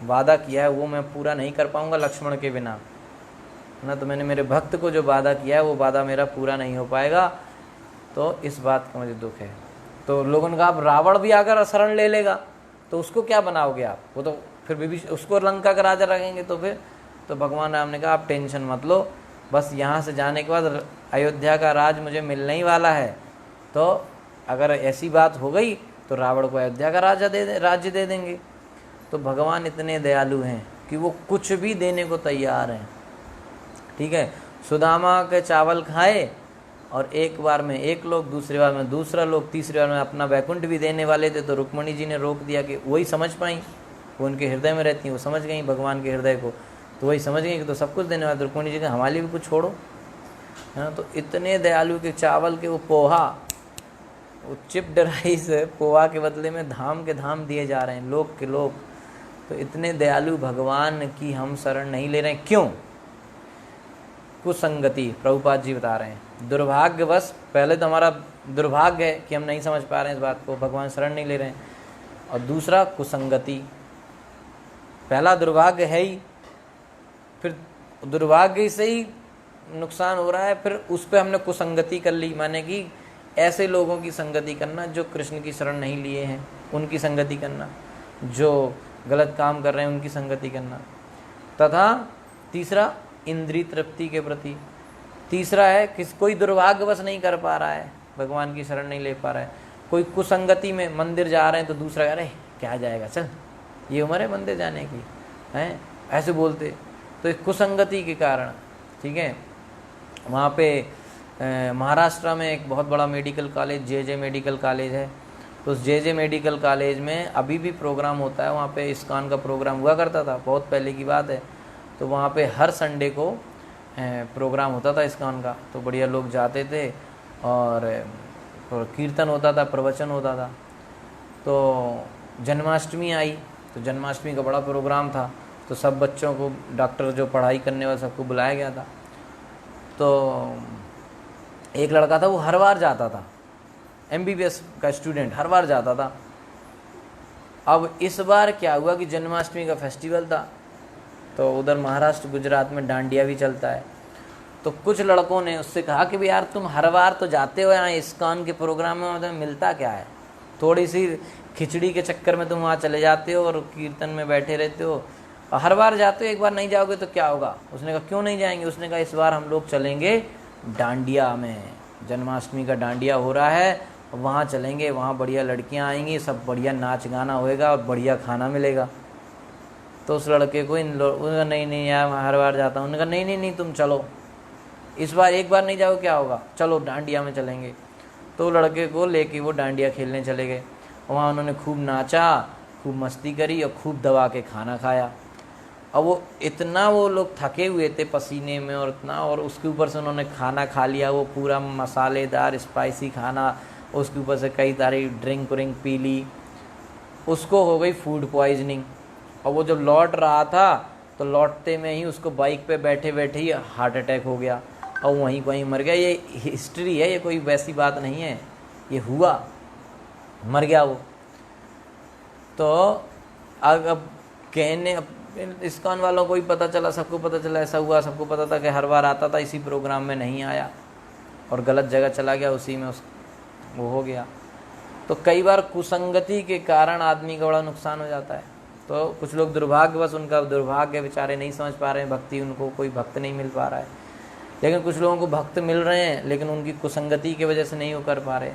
वादा किया है वो मैं पूरा नहीं कर पाऊंगा लक्ष्मण के बिना, ना। तो मैंने मेरे भक्त को जो वादा किया है वो वादा मेरा पूरा नहीं हो पाएगा, तो इस बात का मुझे दुख है। तो लोगों ने कहा, अब रावण भी अगर शरण ले लेगा तो उसको क्या बनाओगे आप, वो तो फिर उसको लंका का राजा रखेंगे। तो फिर तो भगवान राम ने कहा, आप टेंशन मत लो, बस यहाँ से जाने के बाद अयोध्या का राज मुझे मिलने ही वाला है, तो अगर ऐसी बात हो गई तो रावण को अयोध्या का राज्य दे देंगे। तो भगवान इतने दयालु हैं कि वो कुछ भी देने को तैयार हैं, ठीक है। सुदामा के चावल खाए और एक बार में एक लोग, दूसरी बार में दूसरा लोग, तीसरी बार में अपना वैकुंठ भी देने वाले थे। तो रुक्मणी जी ने रोक दिया कि वही समझ पाई, वो उनके हृदय में रहती हैं, वो समझ गई भगवान के हृदय को, तो वही समझ गई कि तो सब कुछ देने वाले। रुक्मणी जी का हमारे लिए भी कुछ छोड़ो, है ना। तो इतने दयालु के चावल के वो पोहा, वो चिप्ड राइस पोहा के बदले में धाम के धाम दिए जा रहे हैं, लोग के लोग। तो इतने दयालु भगवान की हम शरण नहीं ले रहे हैं। क्यों? कुसंगति प्रभुपाद जी बता रहे हैं। दुर्भाग्यवश, पहले तो हमारा दुर्भाग्य है कि हम नहीं समझ पा रहे हैं इस बात को, भगवान शरण नहीं ले रहे हैं, और दूसरा कुसंगति। पहला दुर्भाग्य है ही, फिर दुर्भाग्य से ही नुकसान हो रहा है, फिर उस पर हमने कुसंगति कर ली, माने कि ऐसे लोगों की संगति करना जो कृष्ण की शरण नहीं लिए हैं, उनकी संगति करना, जो गलत काम कर रहे हैं उनकी संगति करना। तथा तीसरा इंद्रिय तृप्ति के प्रति, तीसरा है कि कोई दुर्भाग्यवश नहीं कर पा रहा है, भगवान की शरण नहीं ले पा रहा है, कोई कुसंगति में मंदिर जा रहे हैं तो दूसरा कह रहे क्या जाएगा, चल ये उम्र है मंदिर जाने की, हैं ऐसे बोलते, तो इस कुसंगति के कारण, ठीक है। वहाँ पे महाराष्ट्र में एक बहुत बड़ा मेडिकल कॉलेज जे मेडिकल कॉलेज है, तो उस जे मेडिकल कॉलेज में अभी भी प्रोग्राम होता है। वहाँ पे इस्कॉन का प्रोग्राम हुआ करता था, बहुत पहले की बात है। तो वहाँ पे हर संडे को प्रोग्राम होता था इस्कॉन का, तो बढ़िया लोग जाते थे और कीर्तन होता था, प्रवचन होता था। तो जन्माष्टमी आई, तो जन्माष्टमी का बड़ा प्रोग्राम था, तो सब बच्चों को, डॉक्टर जो पढ़ाई करने वाले सबको बुलाया गया था। तो एक लड़का था, वो हर बार जाता था, MBBS का स्टूडेंट, हर बार जाता था। अब इस बार क्या हुआ कि जन्माष्टमी का फेस्टिवल था, तो उधर महाराष्ट्र गुजरात में डांडिया भी चलता है। तो कुछ लड़कों ने उससे कहा कि भाई यार तुम हर बार तो जाते हो यहाँ इस्कॉन के प्रोग्राम में, मतलब मिलता क्या है, थोड़ी सी खिचड़ी के चक्कर में तुम वहाँ चले जाते हो और कीर्तन में बैठे रहते हो, और हर बार जाते हो, एक बार नहीं जाओगे तो क्या होगा। उसने कहा क्यों नहीं जाएंगे, उसने कहा इस बार हम लोग चलेंगे डांडिया में, जन्माष्टमी का डांडिया हो रहा है, वहाँ चलेंगे, वहाँ बढ़िया लड़कियाँ आएंगी, सब बढ़िया नाच गाना होएगा और बढ़िया खाना मिलेगा। तो उस लड़के को उन्होंने नहीं यार मैं हर बार जाता हूँ, उन्होंने कहा नहीं तुम चलो, इस बार एक बार नहीं जाओ क्या होगा, चलो डांडिया में चलेंगे। तो लड़के को लेके वो डांडिया खेलने चले गए। वहाँ उन्होंने खूब नाचा, खूब मस्ती करी और खूब दबा के खाना खाया। अब वो इतना, वो लोग थके हुए थे पसीने में और इतना, और उसके ऊपर से उन्होंने खाना खा लिया, वो पूरा मसालेदार स्पाइसी खाना, उसके ऊपर से कई सारी ड्रिंक पी ली, उसको हो गई फूड पॉइजनिंग। और वो जब लौट रहा था तो लौटते में ही उसको बाइक पे बैठे बैठे ही हार्ट अटैक हो गया और वहीं मर गया। ये हिस्ट्री है, ये कोई वैसी बात नहीं है, ये हुआ, मर गया वो। तो अब कहने इस्कॉन वालों को ही पता चला, सबको पता चला ऐसा हुआ, सबको पता था कि हर बार आता था इसी प्रोग्राम में, नहीं आया और गलत जगह चला गया, उसी में वो हो गया। तो कई बार कुसंगति के कारण आदमी का बड़ा नुकसान हो जाता है। तो कुछ लोग दुर्भाग्यवश, उनका दुर्भाग्य, बेचारे नहीं समझ पा रहे हैं भक्ति, उनको कोई भक्त नहीं मिल पा रहा है। लेकिन कुछ लोगों को भक्त मिल रहे हैं, लेकिन उनकी कुसंगति की वजह से नहीं वो कर पा रहे।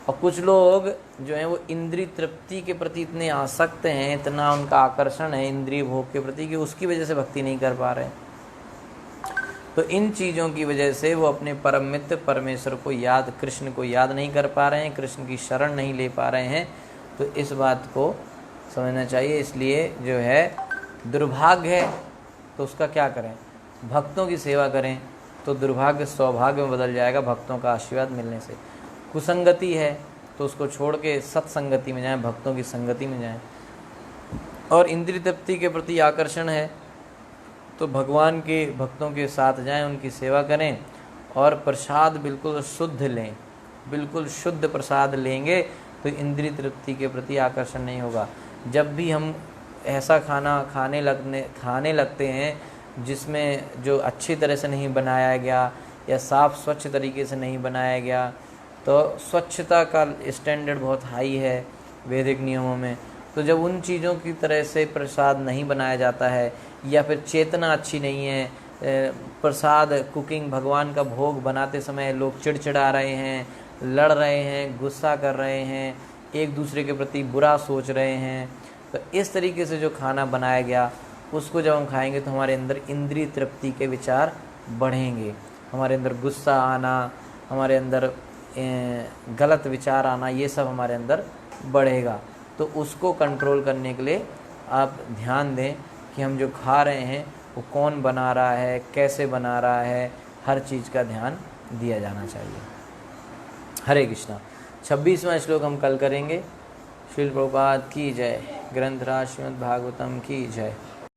और कुछ लोग जो हैं वो इंद्रिय तृप्ति के प्रति इतने आसक्त हैं, इतना उनका आकर्षण है इंद्रिय भोग के प्रति कि उसकी वजह से भक्ति नहीं कर पा रहे। तो इन चीज़ों की वजह से वो अपने परम मित्र परमेश्वर को याद, कृष्ण को याद नहीं कर पा रहे हैं, कृष्ण की शरण नहीं ले पा रहे हैं। तो इस बात को समझना चाहिए। इसलिए जो है दुर्भाग्य है तो उसका क्या करें, भक्तों की सेवा करें, तो दुर्भाग्य सौभाग्य में बदल जाएगा भक्तों का आशीर्वाद मिलने से। कुसंगति है तो उसको छोड़ के सत्संगति में जाएं, भक्तों की संगति में जाएं। और इंद्रिय तृप्ति के प्रति आकर्षण है तो भगवान के भक्तों के साथ जाएं, उनकी सेवा करें और प्रसाद बिल्कुल शुद्ध लें। बिल्कुल शुद्ध प्रसाद लेंगे तो इंद्रिय तृप्ति के प्रति आकर्षण नहीं होगा। जब भी हम ऐसा खाना खाने लगते हैं जिसमें जो अच्छी तरह से नहीं बनाया गया या साफ़ स्वच्छ तरीके से नहीं बनाया गया, तो स्वच्छता का स्टैंडर्ड बहुत हाई है वैदिक नियमों में, तो जब उन चीज़ों की तरह से प्रसाद नहीं बनाया जाता है या फिर चेतना अच्छी नहीं है, प्रसाद कुकिंग भगवान का भोग बनाते समय लोग चिड़चिड़ा रहे हैं, लड़ रहे हैं, गुस्सा कर रहे हैं, एक दूसरे के प्रति बुरा सोच रहे हैं, तो इस तरीके से जो खाना बनाया गया उसको जब हम खाएंगे तो हमारे अंदर इंद्रिय तृप्ति के विचार बढ़ेंगे, हमारे अंदर गुस्सा आना, हमारे अंदर गलत विचार आना, ये सब हमारे अंदर बढ़ेगा। तो उसको कंट्रोल करने के लिए आप ध्यान दें कि हम जो खा रहे हैं वो कौन बना रहा है, कैसे बना रहा है, हर चीज़ का ध्यान दिया जाना चाहिए। हरे कृष्णा। 26वां श्लोक हम कल करेंगे। श्रील प्रभुपाद की जय। ग्रंथराज श्रीमद् भागवतम की जय।